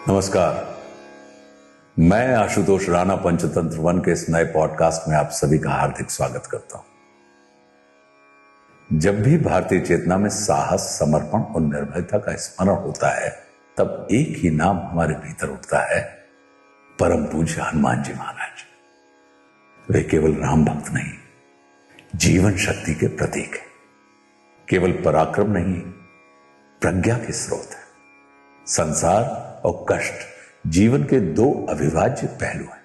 नमस्कार। मैं आशुतोष राणा पंचतंत्र वन के इस नए पॉडकास्ट में आप सभी का हार्दिक स्वागत करता हूं। जब भी भारतीय चेतना में साहस, समर्पण और निर्भयता का स्मरण होता है, तब एक ही नाम हमारे भीतर उठता है, परम पूज्य हनुमान जी महाराज। वे केवल राम भक्त नहीं, जीवन शक्ति के प्रतीक है। केवल पराक्रम नहीं, प्रज्ञा के स्रोत है। संसार और कष्ट जीवन के दो अविभाज्य पहलू हैं।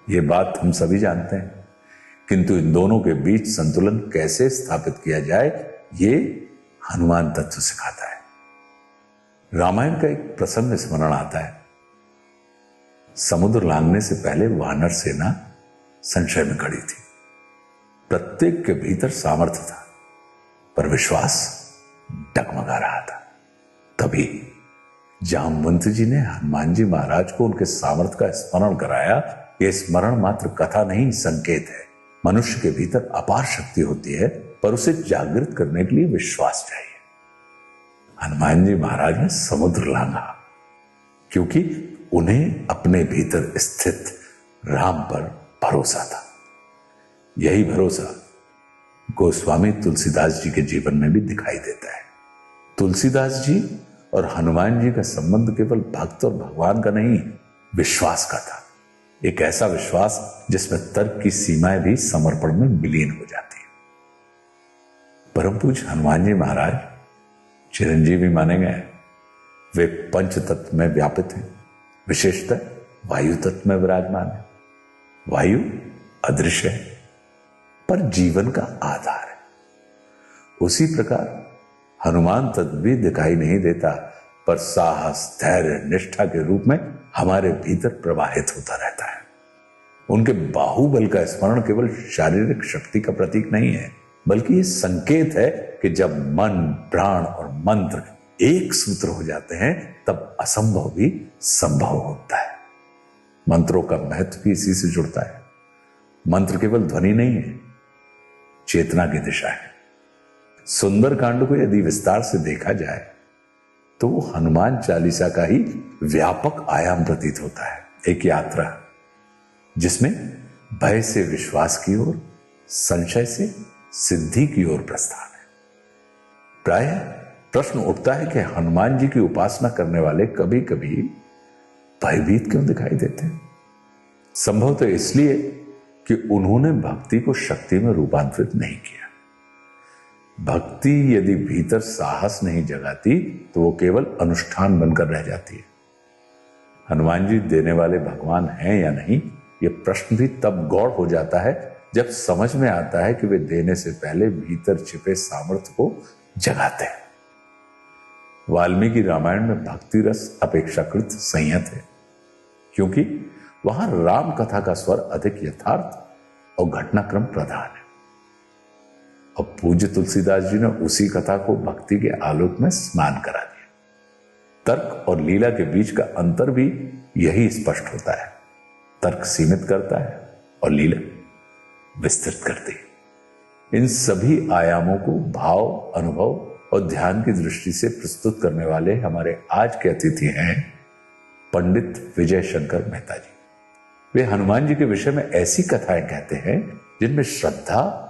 यह बात हम सभी जानते हैं, किंतु इन दोनों के बीच संतुलन कैसे स्थापित किया जाए, यह हनुमान तत्व सिखाता है। रामायण का एक प्रसंग स्मरण आता है। समुद्र लांघने से पहले वानर सेना संशय में खड़ी थी। प्रत्येक के भीतर सामर्थ्य था, पर विश्वास डगमगा रहा था। तभी जामवंत जी ने हनुमान जी महाराज को उनके सामर्थ्य का स्मरण कराया। यह स्मरण मात्र कथा नहीं, संकेत है। मनुष्य के भीतर अपार शक्ति होती है, पर उसे जागृत करने के लिए विश्वास चाहिए। हनुमान जी महाराज ने समुद्र लांघा, क्योंकि उन्हें अपने भीतर स्थित राम पर भरोसा था। यही भरोसा गोस्वामी तुलसीदास जी के जीवन में भी दिखाई देता है। तुलसीदास जी और हनुमान जी का संबंध केवल भक्त और भगवान का नहीं, विश्वास का था। एक ऐसा विश्वास जिसमें तर्क की सीमाएं भी समर्पण में विलीन हो जाती है। परम पूज्य हनुमान जी महाराज चिरंजीवी माने गए। वे पंच तत्व में व्यापित हैं, विशेषतः वायु तत्व में विराजमान है। वायु अदृश्य है, पर जीवन का आधार है। उसी प्रकार हनुमान तत्व भी दिखाई नहीं देता, पर साहस, धैर्य, निष्ठा के रूप में हमारे भीतर प्रवाहित होता रहता है। उनके बाहुबल का स्मरण केवल शारीरिक शक्ति का प्रतीक नहीं है, बल्कि यह संकेत है कि जब मन, प्राण और मंत्र एक सूत्र हो जाते हैं, तब असंभव भी संभव होता है। मंत्रों का महत्व भी इसी से जुड़ता है। मंत्र केवल ध्वनि नहीं है, चेतना की दिशा है। सुंदरकांड को यदि विस्तार से देखा जाए तो वो हनुमान चालीसा का ही व्यापक आयाम प्रतीत होता है। एक यात्रा जिसमें भय से विश्वास की ओर, संशय से सिद्धि की ओर प्रस्थान है। प्रायः प्रश्न उठता है कि हनुमान जी की उपासना करने वाले कभी कभी भयभीत क्यों दिखाई देते हैं? संभवतः इसलिए कि उन्होंने भक्ति को शक्ति में रूपांतरित नहीं किया। भक्ति यदि भीतर साहस नहीं जगाती, तो वो केवल अनुष्ठान बनकर रह जाती है। हनुमान जी देने वाले भगवान हैं या नहीं, ये प्रश्न भी तब गौर हो जाता है जब समझ में आता है कि वे देने से पहले भीतर छिपे सामर्थ्य को जगाते हैं। वाल्मीकि रामायण में भक्ति रस अपेक्षाकृत संयत है, क्योंकि वहां राम कथा का स्वर अधिक यथार्थ और घटनाक्रम प्रधान है। और पूज्य तुलसीदास जी ने उसी कथा को भक्ति के आलोक में स्नान करा दिया। तर्क और लीला के बीच का अंतर भी यही स्पष्ट होता है। तर्क सीमित करता है और लीला विस्तृत करती है। इन सभी आयामों को भाव, अनुभव और ध्यान की दृष्टि से प्रस्तुत करने वाले हमारे आज के अतिथि हैं पंडित विजय शंकर मेहता जी। वे हनुमान जी के विषय में ऐसी कथाएं कहते हैं जिनमें श्रद्धा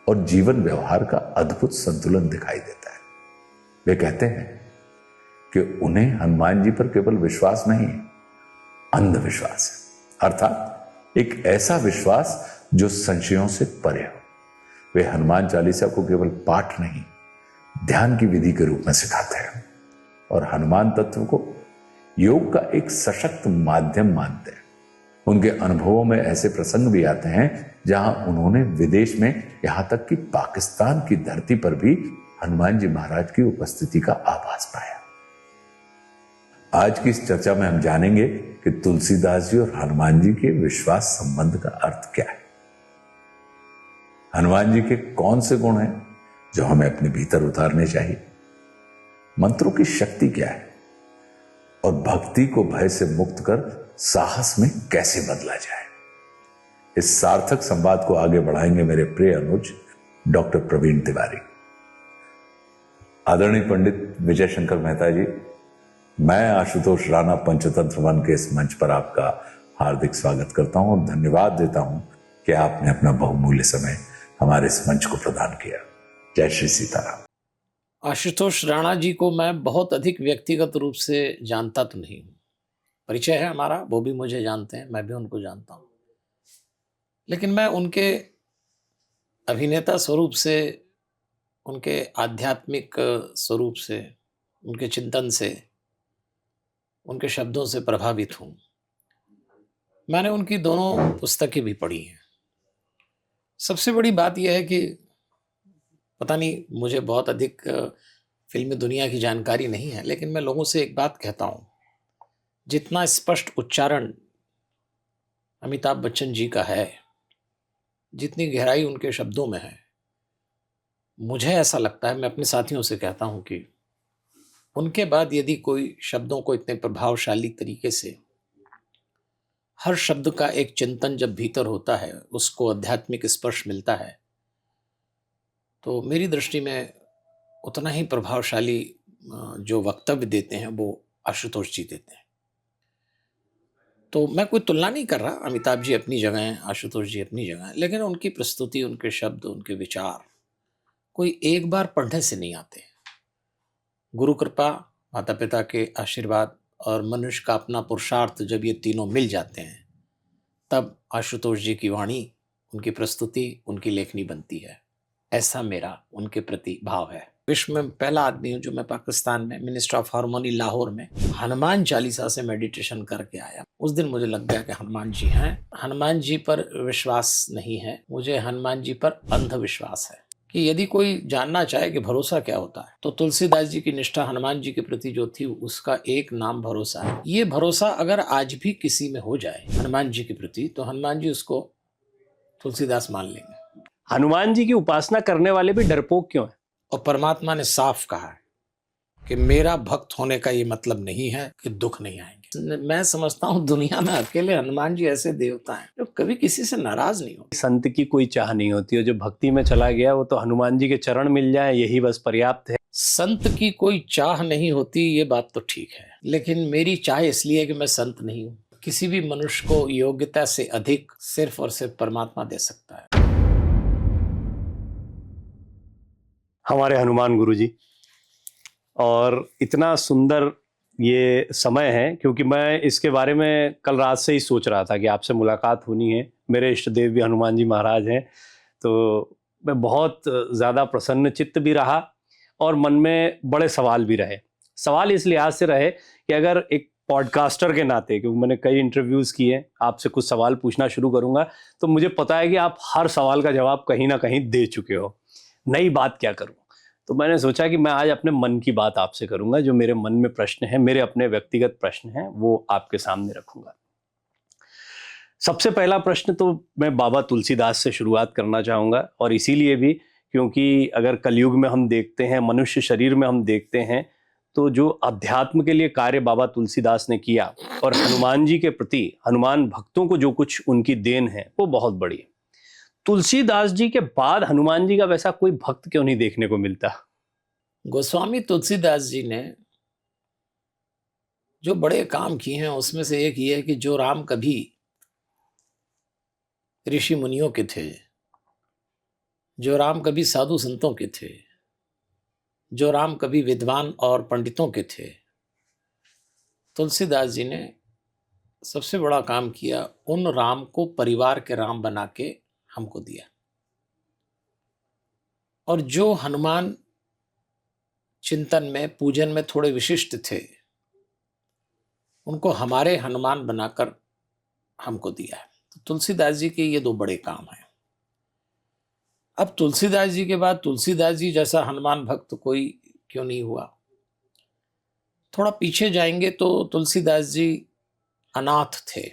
और जीवन व्यवहार का अद्भुत संतुलन दिखाई देता है। वे कहते हैं कि उन्हें हनुमान जी पर केवल विश्वास नहीं, अंधविश्वास है, अर्थात एक ऐसा विश्वास जो संशयों से परे हो। वे हनुमान चालीसा को केवल पाठ नहीं, ध्यान की विधि के रूप में सिखाते हैं और हनुमान तत्व को योग का एक सशक्त माध्यम मानते हैं। उनके अनुभवों में ऐसे प्रसंग भी आते हैं जहां उन्होंने विदेश में, यहां तक कि पाकिस्तान की धरती पर भी हनुमान जी महाराज की उपस्थिति का आभास पाया। आज की इस चर्चा में हम जानेंगे कि तुलसीदास जी और हनुमान जी के विश्वास संबंध का अर्थ क्या है। हनुमान जी के कौन से गुण हैं जो हमें अपने भीतर उतारने चाहिए? मंत्रों की शक्ति क्या है और भक्ति को भय से मुक्त कर साहस में कैसे बदला जाए? इस सार्थक संवाद को आगे बढ़ाएंगे मेरे प्रिय अनुज डॉक्टर प्रवीण तिवारी। आदरणीय पंडित विजय शंकर मेहता जी, मैं आशुतोष राणा पंचतंत्र वन के इस मंच पर आपका हार्दिक स्वागत करता हूं और धन्यवाद देता हूं कि आपने अपना बहुमूल्य समय हमारे इस मंच को प्रदान किया। जय श्री सीताराम। आशुतोष राणा जी को मैं बहुत अधिक व्यक्तिगत रूप से जानता तो नहीं हूँ, परिचय है हमारा, वो भी मुझे जानते हैं, मैं भी उनको जानता हूँ, लेकिन मैं उनके अभिनेता स्वरूप से, उनके आध्यात्मिक स्वरूप से, उनके चिंतन से, उनके शब्दों से प्रभावित हूँ। मैंने उनकी दोनों पुस्तकें भी पढ़ी हैं। सबसे बड़ी बात यह है कि पता नहीं, मुझे बहुत अधिक फिल्मी दुनिया की जानकारी नहीं है, लेकिन मैं लोगों से एक बात कहता हूँ, जितना स्पष्ट उच्चारण अमिताभ बच्चन जी का है, जितनी गहराई उनके शब्दों में है, मुझे ऐसा लगता है, मैं अपने साथियों से कहता हूँ कि उनके बाद यदि कोई शब्दों को इतने प्रभावशाली तरीके से, हर शब्द का एक चिंतन जब भीतर होता है, उसको आध्यात्मिक स्पर्श मिलता है, तो मेरी दृष्टि में उतना ही प्रभावशाली जो वक्तव्य देते हैं वो आशुतोष जी देते हैं। तो मैं कोई तुलना नहीं कर रहा, अमिताभ जी अपनी जगह हैं, आशुतोष जी अपनी जगह हैं, लेकिन उनकी प्रस्तुति, उनके शब्द, उनके विचार कोई एक बार पढ़ने से नहीं आते। गुरु कृपा, माता पिता के आशीर्वाद और मनुष्य का अपना पुरुषार्थ जब ये तीनों मिल जाते हैं, तब आशुतोष जी की वाणी, उनकी प्रस्तुति, उनकी लेखनी बनती है। ऐसा मेरा उनके प्रति भाव है। विश्व में पहला आदमी हूँ जो मैं पाकिस्तान में मिनिस्टर ऑफ हार्मोनी लाहौर में हनुमान चालीसा से मेडिटेशन करके आया। उस दिन मुझे लग गया कि हनुमान जी हैं। हनुमान जी पर विश्वास नहीं है, मुझे हनुमान जी पर अंधविश्वास है कि यदि कोई जानना चाहे कि भरोसा क्या होता है, तो तुलसीदास जी की निष्ठा हनुमान जी के प्रति जो थी, उसका एक नाम भरोसा है। ये भरोसा अगर आज भी किसी में हो जाए हनुमान जी के प्रति, तो हनुमान जी उसको तुलसीदास मान लेंगे। हनुमान जी की उपासना करने वाले भी डरपोक क्यों हैं? और परमात्मा ने साफ कहा है कि मेरा भक्त होने का ये मतलब नहीं है कि दुख नहीं आएंगे। मैं समझता हूँ दुनिया में अकेले हनुमान जी ऐसे देवता हैं जो कभी किसी से नाराज नहीं होते। संत की कोई चाह नहीं होती है, जो भक्ति में चला गया वो तो हनुमान जी के चरण मिल जाए यही बस पर्याप्त है। संत की कोई चाह नहीं होती, ये बात तो ठीक है, लेकिन मेरी चाह इसलिए है कि मैं संत नहीं हूँ। किसी भी मनुष्य को योग्यता से अधिक सिर्फ और सिर्फ परमात्मा दे सकता है। हमारे हनुमान गुरु जी, और इतना सुंदर ये समय है, क्योंकि मैं इसके बारे में कल रात से ही सोच रहा था कि आपसे मुलाकात होनी है। मेरे इष्ट देव भी हनुमान जी महाराज हैं, तो मैं बहुत ज़्यादा प्रसन्न चित्त भी रहा और मन में बड़े सवाल भी रहे। सवाल इस लिहाज से रहे कि अगर एक पॉडकास्टर के नाते, क्योंकि मैंने कई इंटरव्यूज़ किए, आपसे कुछ सवाल पूछना शुरू करूँगा तो मुझे पता है कि आप हर सवाल का जवाब कहीं ना कहीं दे चुके हो। नई बात क्या करूँ, तो मैंने सोचा कि मैं आज अपने मन की बात आपसे करूंगा। जो मेरे मन में प्रश्न हैं, मेरे अपने व्यक्तिगत प्रश्न हैं, वो आपके सामने रखूंगा। सबसे पहला प्रश्न तो मैं बाबा तुलसीदास से शुरुआत करना चाहूँगा, और इसीलिए भी क्योंकि अगर कलयुग में हम देखते हैं, मनुष्य शरीर में हम देखते हैं, तो जो अध्यात्म के लिए कार्य बाबा तुलसीदास ने किया और हनुमान जी के प्रति, हनुमान भक्तों को जो कुछ उनकी देन है, वो बहुत बड़ी है। तुलसीदास जी के बाद हनुमान जी का वैसा कोई भक्त क्यों नहीं देखने को मिलता? गोस्वामी तुलसीदास जी ने जो बड़े काम किए हैं, उसमें से एक ये है कि जो राम कभी ऋषि मुनियों के थे, जो राम कभी साधु संतों के थे, जो राम कभी विद्वान और पंडितों के थे, तुलसीदास जी ने सबसे बड़ा काम किया, उन राम को परिवार के राम बना के हमको दिया। और जो हनुमान चिंतन में, पूजन में थोड़े विशिष्ट थे, उनको हमारे हनुमान बनाकर हमको दिया है। तो तुलसीदास जी के ये दो बड़े काम हैं। अब तुलसीदास जी के बाद तुलसीदास जी जैसा हनुमान भक्त कोई क्यों नहीं हुआ? थोड़ा पीछे जाएंगे तो तुलसीदास जी अनाथ थे,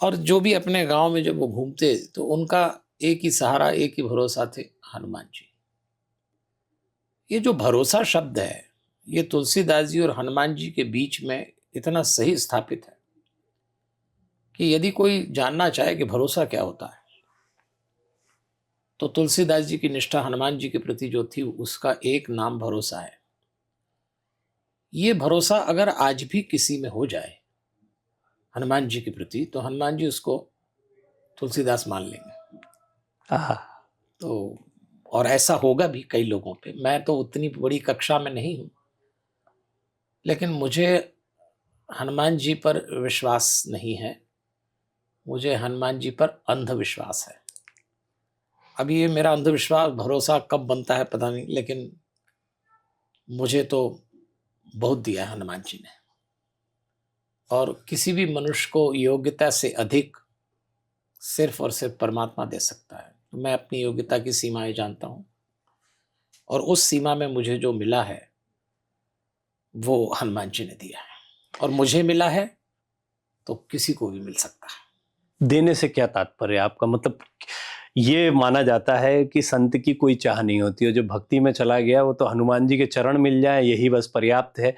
और जो भी अपने गांव में जब वो घूमते तो उनका एक ही सहारा, एक ही भरोसा थे, हनुमान जी। ये जो भरोसा शब्द है, ये तुलसीदास जी और हनुमान जी के बीच में इतना सही स्थापित है कि यदि कोई जानना चाहे कि भरोसा क्या होता है, तो तुलसीदास जी की निष्ठा हनुमान जी के प्रति जो थी, उसका एक नाम भरोसा है। ये भरोसा अगर आज भी किसी में हो जाए हनुमान जी के प्रति, तो हनुमान जी उसको तुलसीदास मान लेंगे। आहा, तो और ऐसा होगा भी कई लोगों पे। मैं तो उतनी बड़ी कक्षा में नहीं हूँ, लेकिन मुझे हनुमान जी पर विश्वास नहीं है, मुझे हनुमान जी पर अंधविश्वास है। अब ये मेरा अंधविश्वास भरोसा कब बनता है पता नहीं, लेकिन मुझे तो बहुत दिया है हनुमान जी ने, और किसी भी मनुष्य को योग्यता से अधिक सिर्फ और सिर्फ परमात्मा दे सकता है। तो मैं अपनी योग्यता की सीमाएं जानता हूँ, और उस सीमा में मुझे जो मिला है वो हनुमान जी ने दिया है, और मुझे मिला है तो किसी को भी मिल सकता है। देने से क्या तात्पर्य है आपका? मतलब ये माना जाता है कि संत की कोई चाह नहीं होती है, जो भक्ति में चला गया वो तो हनुमान जी के चरण मिल जाए यही बस पर्याप्त है।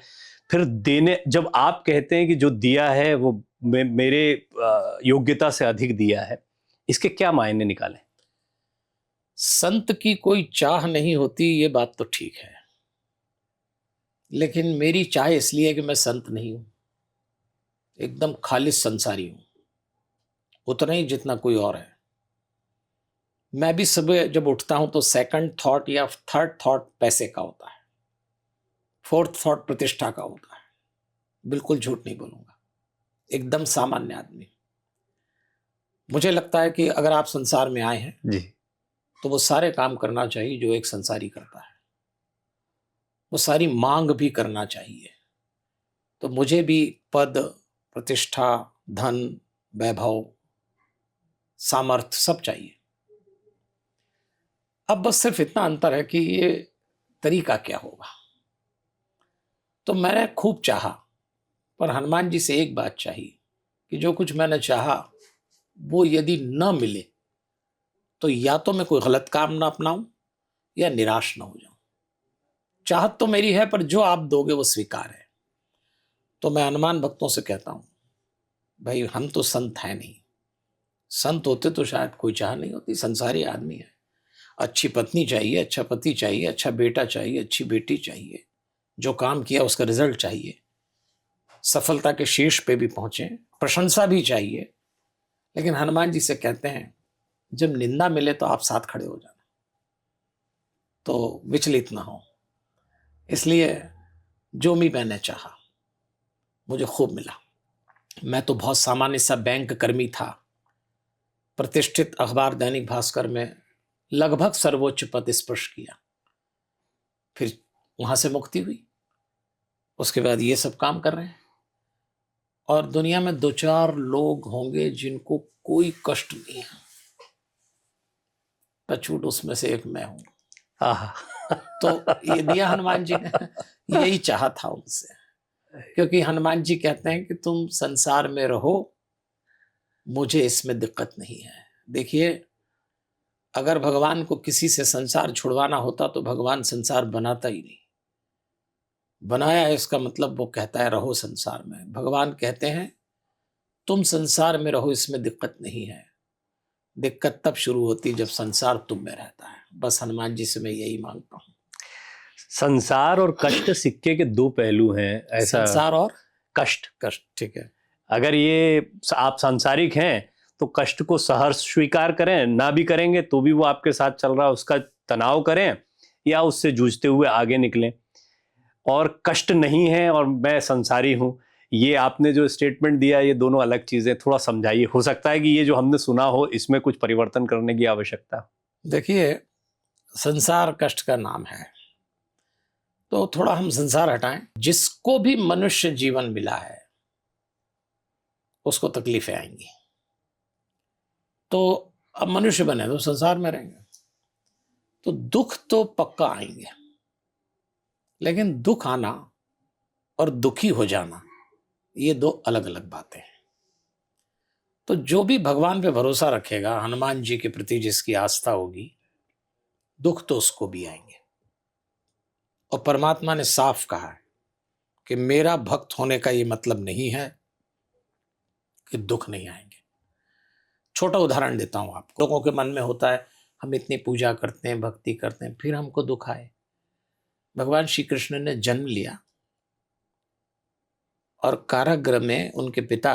फिर देने, जब आप कहते हैं कि जो दिया है वो मेरे योग्यता से अधिक दिया है, इसके क्या मायने निकालें? संत की कोई चाह नहीं होती, ये बात तो ठीक है, लेकिन मेरी चाह इसलिए है कि मैं संत नहीं हूं, एकदम खालिस संसारी हूं, उतना ही जितना कोई और है। मैं भी सुबह जब उठता हूं तो सेकंड थॉट या थर्ड थॉट पैसे का होता है, फोर्थ थॉट प्रतिष्ठा का होता है। बिल्कुल झूठ नहीं बोलूंगा, एकदम सामान्य आदमी। मुझे लगता है कि अगर आप संसार में आए हैं जी, तो वो सारे काम करना चाहिए जो एक संसारी करता है, वो सारी मांग भी करना चाहिए। तो मुझे भी पद, प्रतिष्ठा, धन, वैभव, सामर्थ्य सब चाहिए। अब बस सिर्फ इतना अंतर है कि ये तरीका क्या होगा। तो मैंने खूब चाहा, पर हनुमान जी से एक बात चाहिए कि जो कुछ मैंने चाहा वो यदि न मिले तो या तो मैं कोई गलत काम ना अपनाऊं या निराश ना हो जाऊं। चाहत तो मेरी है, पर जो आप दोगे वो स्वीकार है। तो मैं हनुमान भक्तों से कहता हूं, भाई हम तो संत हैं नहीं, संत होते तो शायद कोई चाह नहीं होती, संसारी आदमी है। अच्छी पत्नी चाहिए, अच्छा पति चाहिए, अच्छा बेटा चाहिए, अच्छी बेटी चाहिए, जो काम किया उसका रिजल्ट चाहिए, सफलता के शीर्ष पे भी पहुंचे, प्रशंसा भी चाहिए। लेकिन हनुमान जी से कहते हैं जब निंदा मिले तो आप साथ खड़े हो जाना, तो विचलित ना हो। इसलिए जो भी मैंने चाहा मुझे खूब मिला। मैं तो बहुत सामान्य सा बैंक कर्मी था, प्रतिष्ठित अखबार दैनिक भास्कर में लगभग सर्वोच्च पद स्पर्श किया, फिर वहां से मुक्ति हुई, उसके बाद ये सब काम कर रहे हैं। और दुनिया में 2-4 लोग होंगे जिनको कोई कष्ट नहीं है, टचवुड उसमें से एक मैं हूं। आहा, तो ये दिया हनुमान जी ने, यही चाहा था उनसे, क्योंकि हनुमान जी कहते हैं कि तुम संसार में रहो, मुझे इसमें दिक्कत नहीं है। देखिए, अगर भगवान को किसी से संसार छुड़वाना होता तो भगवान संसार बनाता ही नहीं। बनाया है इसका मतलब वो कहता है रहो संसार में। भगवान कहते हैं तुम संसार में रहो, इसमें दिक्कत नहीं है। दिक्कत तब शुरू होती जब संसार तुम में रहता है। बस हनुमान जी से मैं यही मांगता हूँ। संसार और कष्ट सिक्के के दो पहलू हैं, ऐसा। संसार और कष्ट, कष्ट, ठीक है। अगर ये आप सांसारिक हैं तो कष्ट को सहर्ष स्वीकार करें, ना भी करेंगे तो भी वो आपके साथ चल रहा है, उसका तनाव करें या उससे जूझते हुए आगे निकलें। और कष्ट नहीं है और मैं संसारी हूं, ये आपने जो स्टेटमेंट दिया, ये दोनों अलग चीजें, थोड़ा समझाइए। हो सकता है कि ये जो हमने सुना हो इसमें कुछ परिवर्तन करने की आवश्यकता। देखिए, संसार कष्ट का नाम है, तो थोड़ा हम संसार हटाएं। जिसको भी मनुष्य जीवन मिला है उसको तकलीफें आएंगी, तो अब मनुष्य बने तो संसार में रहेंगे, तो दुख तो पक्का आएंगे। लेकिन दुख आना और दुखी हो जाना ये दो अलग अलग बातें हैं। तो जो भी भगवान पे भरोसा रखेगा, हनुमान जी के प्रति जिसकी आस्था होगी, दुख तो उसको भी आएंगे। और परमात्मा ने साफ कहा है कि मेरा भक्त होने का ये मतलब नहीं है कि दुख नहीं आएंगे। छोटा उदाहरण देता हूं आपको। लोगों के मन में होता है हम इतनी पूजा करते हैं, भक्ति करते हैं, फिर हमको दुख आए। भगवान श्री कृष्ण ने जन्म लिया, और कारागृह में उनके पिता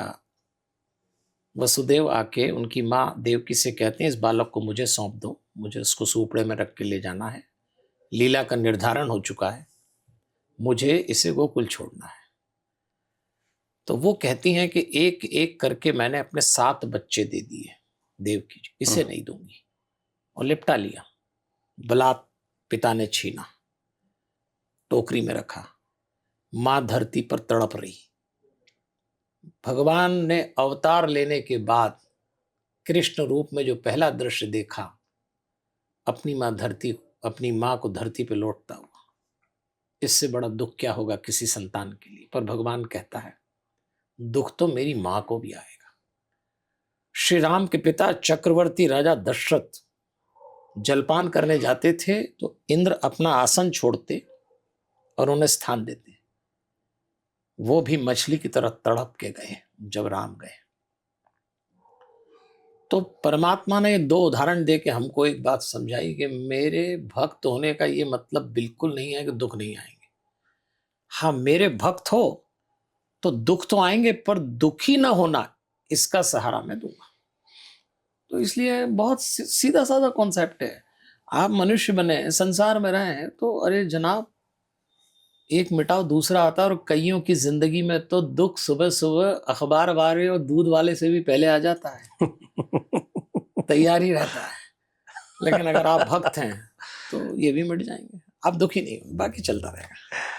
वसुदेव आके उनकी माँ देवकी से कहते हैं, इस बालक को मुझे सौंप दो, मुझे उसको सूपड़े में रख के ले जाना है, लीला का निर्धारण हो चुका है, मुझे इसे गोकुल छोड़ना है। तो वो कहती हैं कि एक एक करके मैंने अपने 7 बच्चे दे दिए देवकी जी, इसे नहीं दूंगी, और लिपटा लिया। बलात् पिता ने छीना, टोकरी में रखा, मां धरती पर तड़प रही। भगवान ने अवतार लेने के बाद कृष्ण रूप में जो पहला दृश्य देखा, अपनी मां को धरती पे लौटता हुआ, इससे बड़ा दुख क्या होगा किसी संतान के लिए। पर भगवान कहता है दुख तो मेरी मां को भी आएगा। श्री राम के पिता चक्रवर्ती राजा दशरथ जलपान करने जाते थे तो इंद्र अपना आसन छोड़ते और उन्हें स्थान देते। वो भी मछली की तरह तड़प के गए जब राम गए। तो परमात्मा ने 2 उदाहरण दे के हमको एक बात समझाई कि मेरे भक्त होने का ये मतलब बिल्कुल नहीं है कि दुख नहीं आएंगे। हाँ, मेरे भक्त हो तो दुख तो आएंगे, पर दुखी ना होना, इसका सहारा मैं दूंगा। तो इसलिए बहुत सीधा साधा कॉन्सेप्ट है। आप मनुष्य बने, संसार में रहे, तो अरे जनाब, एक मिटाओ दूसरा आता है। और कईयों की जिंदगी में तो दुख सुबह सुबह अखबार वाले और दूध वाले से भी पहले आ जाता है, तैयार ही रहता है। लेकिन अगर आप भक्त हैं तो ये भी मिट जाएंगे, आप दुखी नहीं हो, बाकी चलता रहेगा।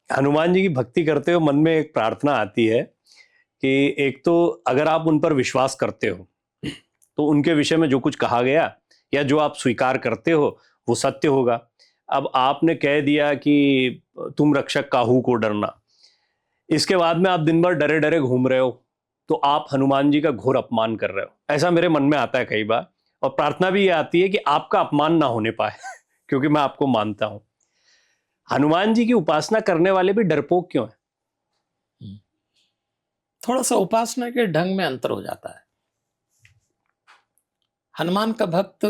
हनुमान जी की भक्ति करते हो मन में एक प्रार्थना आती है कि एक तो अगर आप उन पर विश्वास करते हो तो उनके विषय में जो कुछ कहा गया या जो आप स्वीकार करते हो वो सत्य होगा। अब आपने कह दिया कि तुम रक्षक काहू को डरना, इसके बाद में आप दिन भर डरे डरे घूम रहे हो, तो आप हनुमान जी का घोर अपमान कर रहे हो। ऐसा मेरे मन में आता है कई बार, और प्रार्थना भी ये आती है कि आपका अपमान ना होने पाए क्योंकि मैं आपको मानता हूं। हनुमान जी की उपासना करने वाले भी डरपोक क्यों है? थोड़ा सा उपासना के ढंग में अंतर हो जाता है। हनुमान का भक्त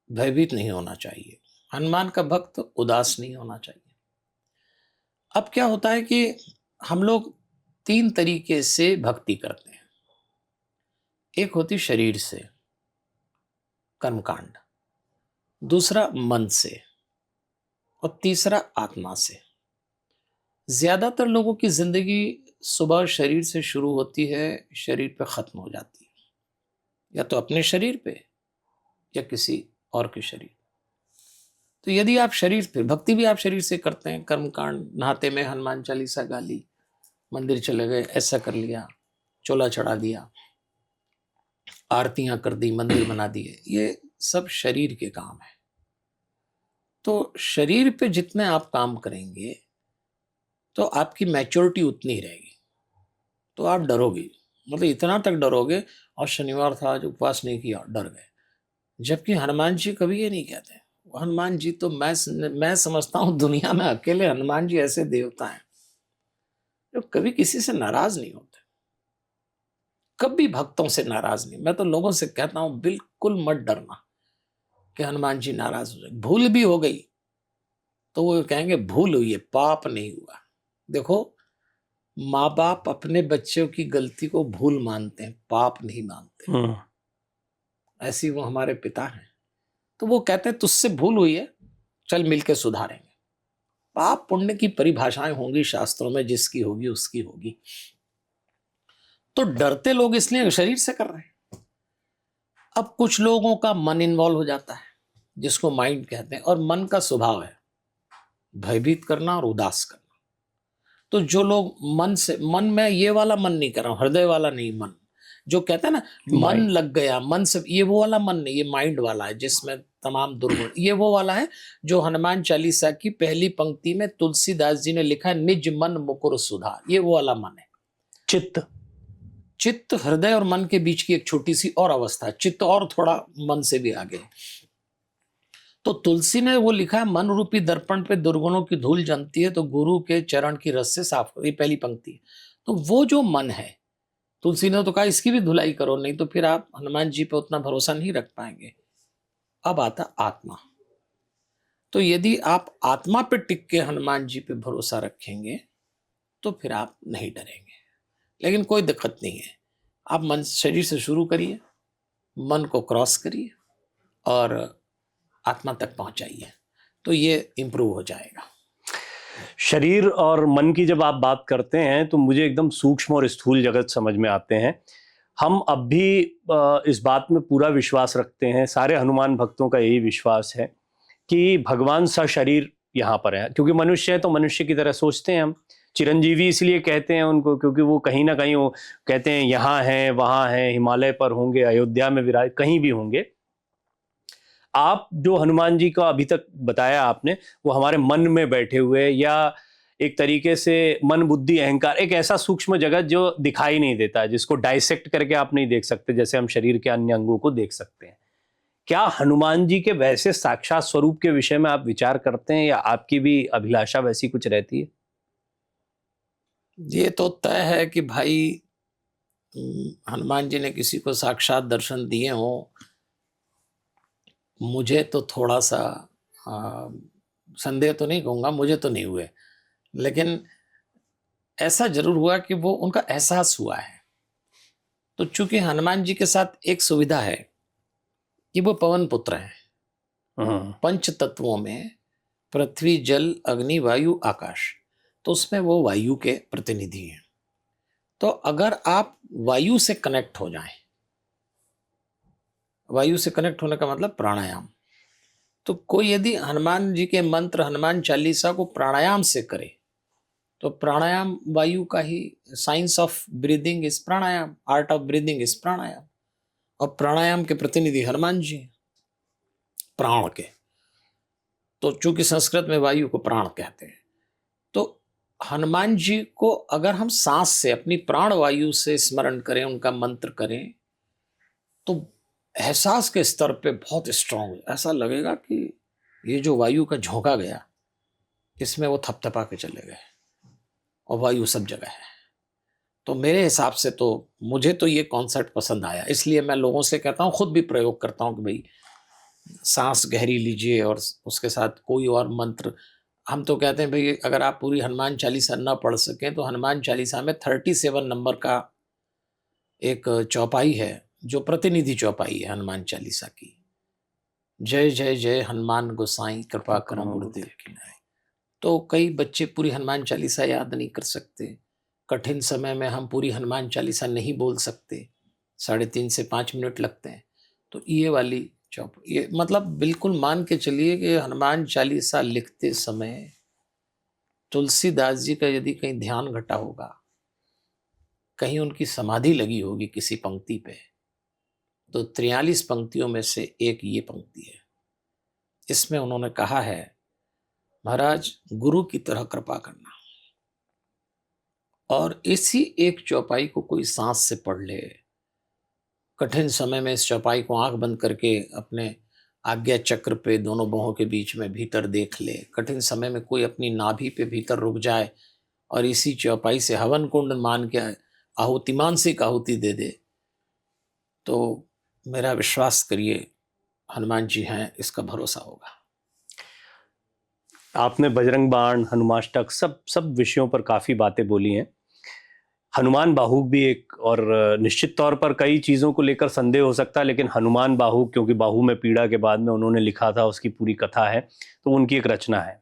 भयभीत नहीं होना चाहिए, हनुमान का भक्त उदास नहीं होना चाहिए। अब क्या होता है कि हम लोग 3 तरीके से भक्ति करते हैं। एक होती शरीर से, कर्मकांड, दूसरा मन से, और तीसरा आत्मा से। ज्यादातर लोगों की जिंदगी सुबह शरीर से शुरू होती है, शरीर पे खत्म हो जाती है, या तो अपने शरीर पे या किसी और के शरीर। तो यदि आप शरीर पे, भक्ति भी आप शरीर से करते हैं, कर्मकांड, नहाते में हनुमान चालीसा गा ली, मंदिर चले गए, ऐसा कर लिया, चोला चढ़ा दिया, आरतियां कर दी, मंदिर बना दिए, ये सब शरीर के काम है। तो शरीर पे जितने आप काम करेंगे तो आपकी मैच्योरिटी उतनी ही रहेगी। तो आप डरोगे, मतलब इतना तक डरोगे, और शनिवार था आज उपवास नहीं किया, डर गए। जबकि हनुमान जी कभी ये नहीं कहते। हनुमान जी तो मैं समझता हूँ दुनिया में अकेले हनुमान जी ऐसे देवता हैं जो कभी किसी से नाराज नहीं होते, कभी भक्तों से नाराज नहीं। मैं तो लोगों से कहता हूं बिल्कुल मत डरना कि हनुमान जी नाराज हो जाए। भूल भी हो गई तो वो कहेंगे भूल हुई है, पाप नहीं हुआ। देखो, माँ बाप अपने बच्चों की गलती को भूल मानते हैं, पाप नहीं मानते। ऐसी वो हमारे पिता हैं, तो वो कहते हैं तुझसे भूल हुई है, चल मिलके सुधारेंगे। पाप पुण्य की परिभाषाएं होंगी शास्त्रों में, जिसकी होगी उसकी होगी। तो डरते लोग इसलिए शरीर से कर रहे हैं। अब कुछ लोगों का मन इन्वॉल्व हो जाता है, जिसको माइंड कहते हैं, और मन का स्वभाव है भयभीत करना और उदास करना। तो जो लोग मन में ये वाला मन नहीं कर रहा हूं, हृदय वाला नहीं, मन जो कहते हैं ना मन लग गया, मन से, ये वो वाला मन नहीं, ये माइंड वाला है जिसमें तमाम दुर्गुण। ये वो वाला है जो हनुमान चालीसा की पहली पंक्ति में तुलसीदास जी ने लिखा है, निज मन मुकुर सुधार। ये वो वाला मन है। चित्त हृदय और मन के बीच की एक छोटी सी और अवस्था है। चित्त और थोड़ा मन से भी आगे। तो तुलसी ने वो लिखा है, मन रूपी दर्पण पे दुर्गुणों की धूल जमती है तो गुरु के चरण की रस से साफ करो। ये पहली पंक्ति। तो वो जो मन है, तुलसी ने तो कहा इसकी भी धुलाई करो, नहीं तो फिर आप हनुमान जी पे उतना भरोसा नहीं रख पाएंगे। अब आता आत्मा। तो यदि आप आत्मा पे टिक के हनुमान जी पे भरोसा रखेंगे तो फिर आप नहीं डरेंगे। लेकिन कोई दिक्कत नहीं है, आप मन शरीर से शुरू करिए, मन को क्रॉस करिए और आत्मा तक पहुंचाइए, तो ये इम्प्रूव हो जाएगा। शरीर और मन की जब आप बात करते हैं तो मुझे एकदम सूक्ष्म और स्थूल जगत समझ में आते हैं। हम अब भी इस बात में पूरा विश्वास रखते हैं, सारे हनुमान भक्तों का यही विश्वास है कि भगवान सा शरीर यहाँ पर है, क्योंकि मनुष्य है तो मनुष्य की तरह सोचते हैं हम। चिरंजीवी इसलिए कहते हैं उनको क्योंकि वो कहीं ना कहीं वो कहते हैं यहाँ हैं वहाँ हैं, हिमालय पर होंगे, अयोध्या में विराज, कहीं भी होंगे। आप जो हनुमान जी का अभी तक बताया आपने, वो हमारे मन में बैठे हुए, या एक तरीके से मन बुद्धि अहंकार, एक ऐसा सूक्ष्म जगत जो दिखाई नहीं देता, जिसको डाइसेक्ट करके आप नहीं देख सकते जैसे हम शरीर के अन्य अंगों को देख सकते हैं। क्या हनुमान जी के वैसे साक्षात स्वरूप के विषय में आप विचार करते हैं, या आपकी भी अभिलाषा वैसी कुछ रहती है? ये तो तय है कि भाई हनुमान जी ने किसी को साक्षात दर्शन दिए हों। मुझे तो थोड़ा सा संदेह तो नहीं कहूँगा, मुझे तो नहीं हुए, लेकिन ऐसा जरूर हुआ कि वो उनका एहसास हुआ है। तो चूंकि हनुमान जी के साथ एक सुविधा है कि वो पवन पुत्र हैं, पंच तत्वों में पृथ्वी जल अग्नि वायु आकाश, तो उसमें वो वायु के प्रतिनिधि हैं। तो अगर आप वायु से कनेक्ट हो जाएं, वायु से कनेक्ट होने का मतलब प्राणायाम, तो कोई यदि हनुमान जी के मंत्र हनुमान चालीसा को प्राणायाम से करे तो प्राणायाम वायु का ही, science of breathing is pranayama, art of breathing is pranayama, और प्राणायाम के प्रतिनिधि हनुमान जी प्राण के। तो चूंकि संस्कृत में वायु को प्राण कहते हैं, तो हनुमान जी को अगर हम सांस से अपनी प्राण वायु से स्मरण करें, उनका मंत्र करें, तो एहसास के स्तर पे बहुत स्ट्रांग, ऐसा लगेगा कि ये जो वायु का झोंका गया, इसमें वो थपथपा के चले गए और वायु सब जगह है। तो मेरे हिसाब से तो मुझे तो ये कॉन्सेप्ट पसंद आया, इसलिए मैं लोगों से कहता हूँ, खुद भी प्रयोग करता हूँ कि भाई सांस गहरी लीजिए और उसके साथ कोई और मंत्र। हम तो कहते हैं भाई अगर आप पूरी हनुमान चालीसा ना पढ़ सकें तो हनुमान चालीसा में 37 नंबर का एक चौपाई है जो प्रतिनिधि चौपाई है हनुमान चालीसा की। जय जय जय हनुमान गोसाई कृपा करो गुरुदेव की नाई। तो कई बच्चे पूरी हनुमान चालीसा याद नहीं कर सकते, कठिन समय में हम पूरी हनुमान चालीसा नहीं बोल सकते, 3.5 से 5 मिनट लगते हैं। तो ये वाली ये मतलब बिल्कुल मान के चलिए कि हनुमान चालीसा लिखते समय तुलसीदास जी का यदि कहीं ध्यान घटा होगा, कहीं उनकी समाधि लगी होगी किसी पंक्ति पे, तो 43 पंक्तियों में से एक ये पंक्ति है। इसमें उन्होंने कहा है, महाराज गुरु की तरह कृपा करना, और इसी एक चौपाई को कोई सांस से पढ़ ले, कठिन समय में इस चौपाई को आंख बंद करके अपने आज्ञा चक्र पे दोनों बाहों के बीच में भीतर देख ले, कठिन समय में कोई अपनी नाभि पे भीतर रुक जाए और इसी चौपाई से हवन कुंड मान के आहुति, मानसिक आहुति दे दे, तो मेरा विश्वास करिए हनुमान जी हैं, इसका भरोसा होगा। आपने बजरंग बाण, हनुमाष्टक, सब विषयों पर काफ़ी बातें बोली हैं। हनुमान बाहुक भी एक, और निश्चित तौर पर कई चीज़ों को लेकर संदेह हो सकता है, लेकिन हनुमान बाहुक, क्योंकि बाहु में पीड़ा के बाद में उन्होंने लिखा था, उसकी पूरी कथा है, तो उनकी एक रचना है।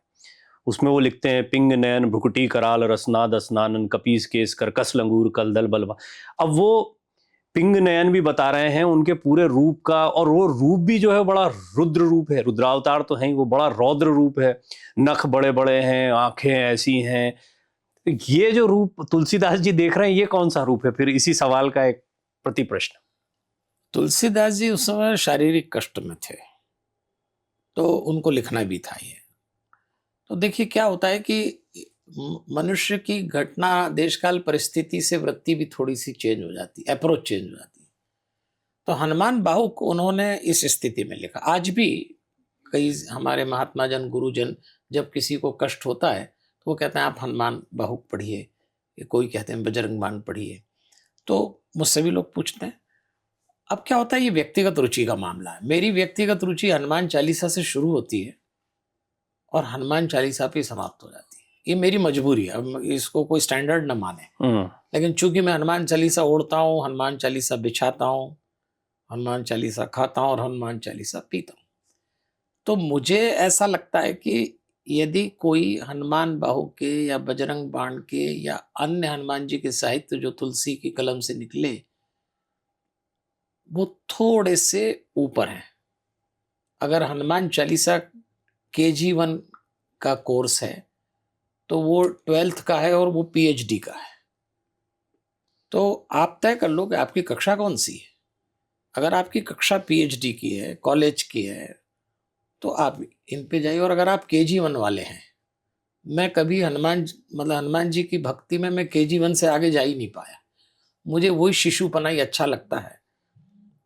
उसमें वो लिखते हैं, पिंग नयन भ्रुकुटी कराल रसनाद स्नानन कपीस केस करकस लंगूर कलदल बलवा। अब वो पिंग नयन भी बता रहे हैं उनके पूरे रूप का, और वो रूप भी जो है बड़ा रुद्र रूप है, रुद्रावतार तो है, वो बड़ा रौद्र रूप है, नख बड़े बड़े हैं, आंखें ऐसी हैं। ये जो रूप तुलसीदास जी देख रहे हैं, ये कौन सा रूप है? फिर इसी सवाल का एक प्रति प्रश्न। तुलसीदास जी उस समय शारीरिक कष्ट में थे, तो उनको लिखना भी था ये। तो देखिए क्या होता है कि मनुष्य की घटना, देशकाल, परिस्थिति से वृत्ति भी थोड़ी सी चेंज हो जाती है, अप्रोच चेंज हो जाती है। तो हनुमान बाहुक उन्होंने इस स्थिति में लिखा। आज भी कई हमारे महात्मा जन, गुरुजन जब किसी को कष्ट होता है तो वो कहते हैं आप हनुमान बाहुक पढ़िए, कोई कहते हैं बजरंग बाण पढ़िए। तो मुझसे भी लोग पूछते हैं। अब क्या होता है, ये व्यक्तिगत रुचि का मामला है। मेरी व्यक्तिगत रुचि हनुमान चालीसा से शुरू होती है और हनुमान चालीसा पे समाप्त हो जाती है। ये मेरी मजबूरी है, अब इसको कोई स्टैंडर्ड ना माने, लेकिन चूंकि मैं हनुमान चालीसा ओढ़ता हूँ, हनुमान चालीसा बिछाता हूँ, हनुमान चालीसा खाता हूँ और हनुमान चालीसा पीता हूँ, तो मुझे ऐसा लगता है कि यदि कोई हनुमान बाहु के या बजरंग बाण के या अन्य हनुमान जी के साहित्य जो तुलसी की कलम से निकले वो थोड़े से ऊपर हैं। अगर हनुमान चालीसा KG1 का कोर्स है तो वो 12th का है और वो PhD का है। तो आप तय कर लो कि आपकी कक्षा कौन सी है। अगर आपकी कक्षा PhD की है, कॉलेज की है, तो आप इन पे जाइए। और अगर आप KG1 वाले हैं, मैं कभी हनुमान जी की भक्ति में मैं KG1 से आगे जा ही नहीं पाया। मुझे वही शिशुपना ही अच्छा लगता है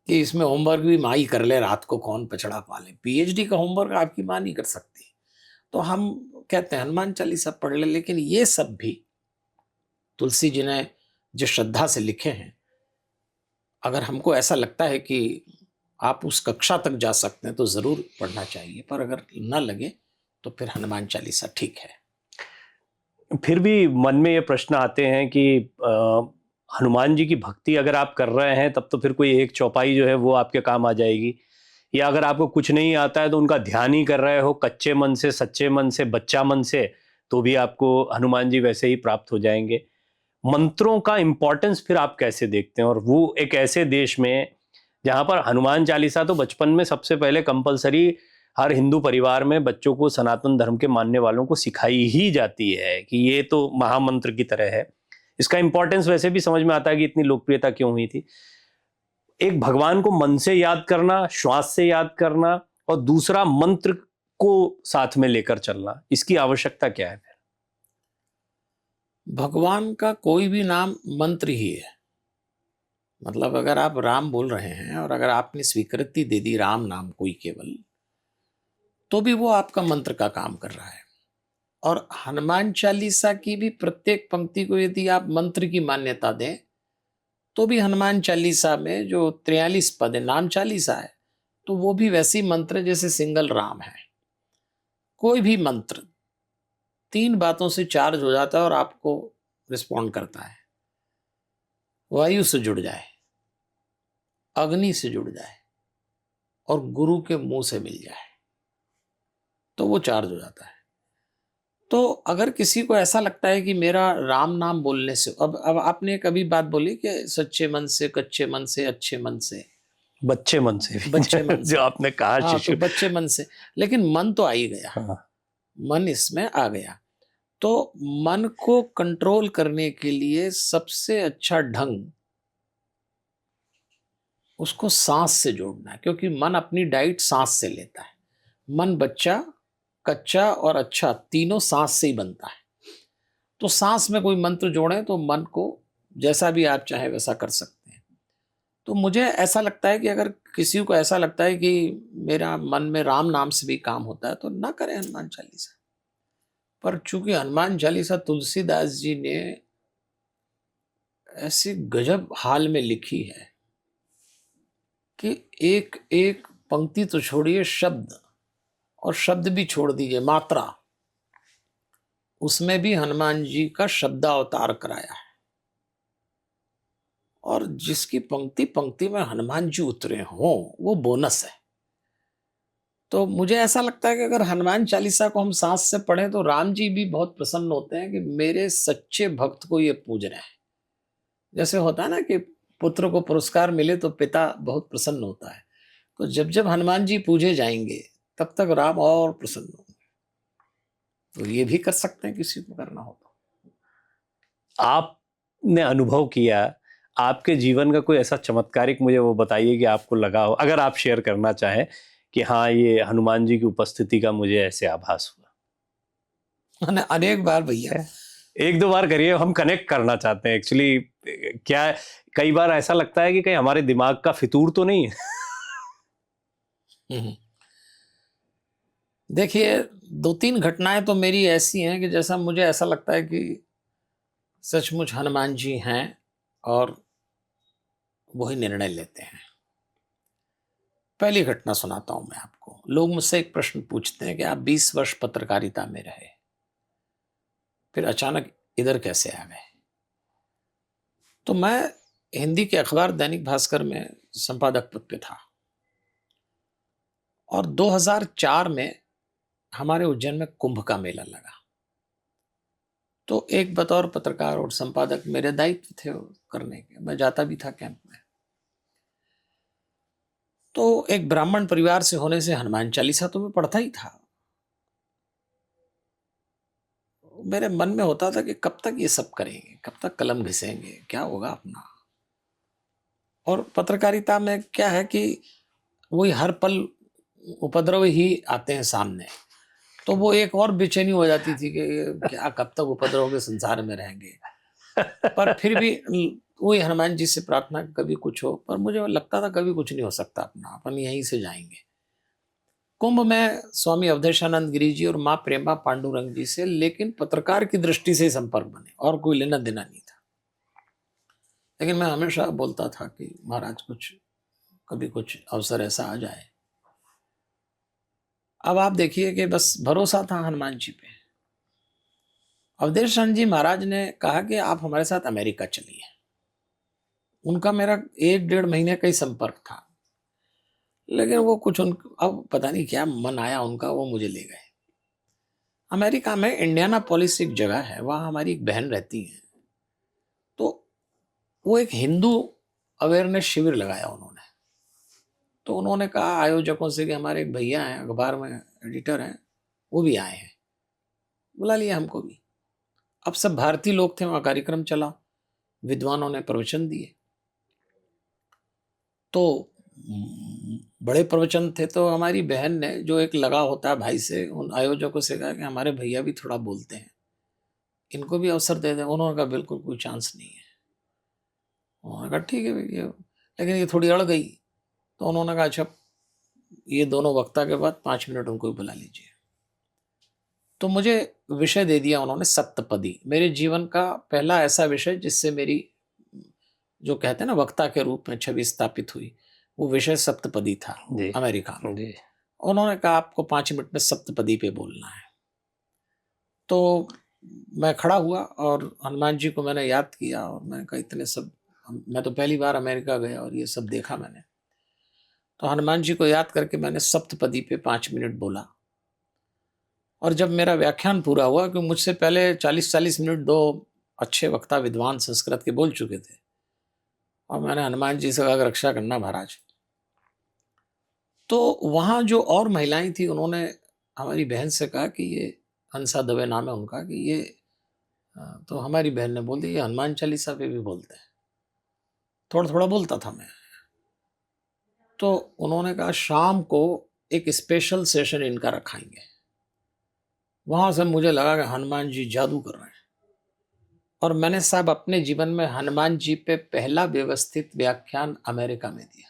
कि इसमें होमवर्क भी माँ ही कर ले, रात को कौन पछड़ा पाले। PhD का होमवर्क आपकी माँ नहीं कर सकती। तो हम कहते हैं हनुमान चालीसा पढ़ ले, लेकिन ये सब भी तुलसी जी ने जो श्रद्धा से लिखे हैं, अगर हमको ऐसा लगता है कि आप उस कक्षा तक जा सकते हैं तो जरूर पढ़ना चाहिए, पर अगर न लगे तो फिर हनुमान चालीसा ठीक है। फिर भी मन में ये प्रश्न आते हैं कि हनुमान जी की भक्ति अगर आप कर रहे हैं तब तो फिर कोई एक चौपाई जो है वो आपके काम आ जाएगी, या अगर आपको कुछ नहीं आता है तो उनका ध्यान ही कर रहे हो कच्चे मन से, सच्चे मन से, बच्चा मन से, तो भी आपको हनुमान जी वैसे ही प्राप्त हो जाएंगे। मंत्रों का इंपॉर्टेंस फिर आप कैसे देखते हैं, और वो एक ऐसे देश में जहां पर हनुमान चालीसा तो बचपन में सबसे पहले कंपलसरी हर हिंदू परिवार में बच्चों को, सनातन धर्म के मानने वालों को सिखाई ही जाती है कि ये तो महामंत्र की तरह है। इसका इंपॉर्टेंस वैसे भी समझ में आता है कि इतनी लोकप्रियता क्यों हुई थी। एक भगवान को मन से याद करना, श्वास से याद करना, और दूसरा मंत्र को साथ में लेकर चलना, इसकी आवश्यकता क्या है? भगवान का कोई भी नाम मंत्र ही है। मतलब अगर आप राम बोल रहे हैं और अगर आपने स्वीकृति दे दी राम नाम कोई केवल, तो भी वो आपका मंत्र का काम कर रहा है। और हनुमान चालीसा की भी प्रत्येक पंक्ति को यदि आप मंत्र की मान्यता दें तो भी हनुमान चालीसा में जो 43 पद है, नाम चालीसा है, तो वो भी वैसी मंत्र जैसे सिंगल राम है। कोई भी मंत्र 3 बातों से चार्ज हो जाता है और आपको रिस्पॉन्ड करता है। वायु से जुड़ जाए, अग्नि से जुड़ जाए और गुरु के मुंह से मिल जाए तो वो चार्ज हो जाता है। तो अगर किसी को ऐसा लगता है कि मेरा राम नाम बोलने से, अब आपने कभी बात बोली कि सच्चे मन से, कच्चे मन से, अच्छे मन से, बच्चे मन से भी बच्चे मन से जो आपने कहा। हाँ, तो बच्चे मन से, लेकिन मन तो आ ही गया। हाँ। मन इसमें आ गया। तो मन को कंट्रोल करने के लिए सबसे अच्छा ढंग उसको सांस से जोड़ना है, क्योंकि मन अपनी डाइट सांस से लेता है। मन बच्चा, कच्चा और अच्छा तीनों सांस से ही बनता है। तो सांस में कोई मंत्र जोड़ें तो मन को जैसा भी आप चाहे वैसा कर सकते हैं। तो मुझे ऐसा लगता है कि अगर किसी को ऐसा लगता है कि मेरा मन में राम नाम से भी काम होता है तो ना करें हनुमान चालीसा। पर चूंकि हनुमान चालीसा तुलसीदास जी ने ऐसी गजब हाल में लिखी है कि एक एक पंक्ति तो छोड़िए, शब्द, और शब्द भी छोड़ दीजिए, मात्रा, उसमें भी हनुमान जी का शब्दावतार कराया है। और जिसकी पंक्ति पंक्ति में हनुमान जी उतरे हों वो बोनस है। तो मुझे ऐसा लगता है कि अगर हनुमान चालीसा को हम सांस से पढ़ें तो राम जी भी बहुत प्रसन्न होते हैं कि मेरे सच्चे भक्त को ये पूज रहे हैं। जैसे होता है ना कि पुत्र को पुरस्कार मिले तो पिता बहुत प्रसन्न होता है, तो जब जब हनुमान जी पूजे जाएंगे तब तक राम और प्रसन्न होंगे। तो ये भी कर सकते हैं किसी को करना हो तो। आपने अनुभव किया, आपके जीवन का कोई ऐसा चमत्कारिक मुझे वो बताइए कि आपको लगा हो, अगर आप शेयर करना चाहें कि हाँ ये हनुमान जी की उपस्थिति का मुझे ऐसे आभास हुआ। अनेक बार भैया, 1-2 बार करिए, हम कनेक्ट करना चाहते हैं एक्चुअली। क्या कई बार ऐसा लगता है कि कहीं हमारे दिमाग का फितूर तो नहीं है। देखिए 2-3 घटनाएं तो मेरी ऐसी हैं कि जैसा मुझे ऐसा लगता है कि सचमुच हनुमान जी हैं और वही निर्णय लेते हैं। पहली घटना सुनाता हूं मैं आपको। लोग मुझसे एक प्रश्न पूछते हैं कि आप 20 वर्ष पत्रकारिता में रहे, फिर अचानक इधर कैसे आ गए? तो मैं हिंदी के अखबार दैनिक भास्कर में संपादक पद पे था और 2004 में हमारे उज्जैन में कुंभ का मेला लगा। तो एक बतौर पत्रकार और संपादक मेरे दायित्व थे वो करने के, मैं जाता भी था कैंप में। तो एक ब्राह्मण परिवार से होने से हनुमान चालीसा तो मैं पढ़ता ही था। मेरे मन में होता था कि कब तक ये सब करेंगे, कब तक कलम घिसेंगे, क्या होगा अपना। और पत्रकारिता में क्या है कि वही हर पल उपद्रव ही आते हैं सामने, तो वो एक और बेचैनी हो जाती थी कि क्या कब तक उपद्रव के संसार में रहेंगे। पर फिर भी वही हनुमान जी से प्रार्थना कभी कुछ हो, पर मुझे लगता था कभी कुछ नहीं हो सकता अपना, अपन यहीं से जाएंगे। कुंभ में स्वामी अवधेशानंद गिरी जी और माँ प्रेमा पांडुरंग जी से, लेकिन पत्रकार की दृष्टि से संपर्क बने और कोई लेना देना नहीं था। लेकिन मैं हमेशा बोलता था कि महाराज कभी कुछ अवसर ऐसा आ जाए। अब आप देखिए कि बस भरोसा था हनुमान जी पे। अवधेशानंद जी महाराज ने कहा कि आप हमारे साथ अमेरिका चलिए। उनका मेरा 1-1.5 महीने का ही संपर्क था, लेकिन वो कुछ अब पता नहीं क्या मन आया उनका, वो मुझे ले गए। अमेरिका में इंडियानापोलिस एक जगह है, वहाँ हमारी एक बहन रहती है। तो वो एक हिंदू अवेयरनेस शिविर लगाया उन्होंने। तो उन्होंने कहा आयोजकों से कि हमारे एक भैया हैं, अखबार में एडिटर हैं, वो भी आए हैं, बुला लिया हमको भी। अब सब भारतीय लोग थे, वहाँ कार्यक्रम चला, विद्वानों ने प्रवचन दिए। तो बड़े प्रवचन थे। तो हमारी बहन ने, जो एक लगाव होता है भाई से, उन आयोजकों से कहा कि हमारे भैया भी थोड़ा बोलते हैं, इनको भी अवसर दे दें। उन्होंने कहा बिल्कुल कोई चांस नहीं है। उन्होंने कहा ठीक है भैया, लेकिन ये थोड़ी अड़ गई। तो उन्होंने कहा अच्छा, ये दोनों वक्ता के बाद 5 मिनट उनको भी बुला लीजिए। तो मुझे विषय दे दिया उन्होंने, सप्तपदी। मेरे जीवन का पहला ऐसा विषय जिससे मेरी, जो कहते हैं ना, वक्ता के रूप में छवि स्थापित हुई, वो विषय सप्तपदी था अमेरिका में। उन्होंने कहा आपको 5 मिनट में सप्तपदी पे बोलना है। तो मैं खड़ा हुआ और हनुमान जी को मैंने याद किया और मैं कहा इतने सब, मैं तो पहली बार अमेरिका गया और ये सब देखा मैंने। तो हनुमान जी को याद करके मैंने सप्तपदी पे 5 मिनट बोला। और जब मेरा व्याख्यान पूरा हुआ, कि मुझसे पहले 40-40 मिनट 2 अच्छे वक्ता विद्वान संस्कृत के बोल चुके थे, और मैंने हनुमान जी से कहा रक्षा करना महाराज। तो वहाँ जो और महिलाएं थी, उन्होंने हमारी बहन से कहा कि ये, हंसा दवे नाम है उनका, कि ये, तो हमारी बहन ने बोल दिया ये हनुमान चालीसा पे भी बोलते हैं। थोड़ा थोड़ा बोलता था मैं। तो उन्होंने कहा शाम को एक स्पेशल सेशन इनका रखाएंगे। वहां से मुझे लगा कि हनुमान जी जादू कर रहे हैं। और मैंने साहब अपने जीवन में हनुमान जी पे पहला व्यवस्थित व्याख्यान अमेरिका में दिया।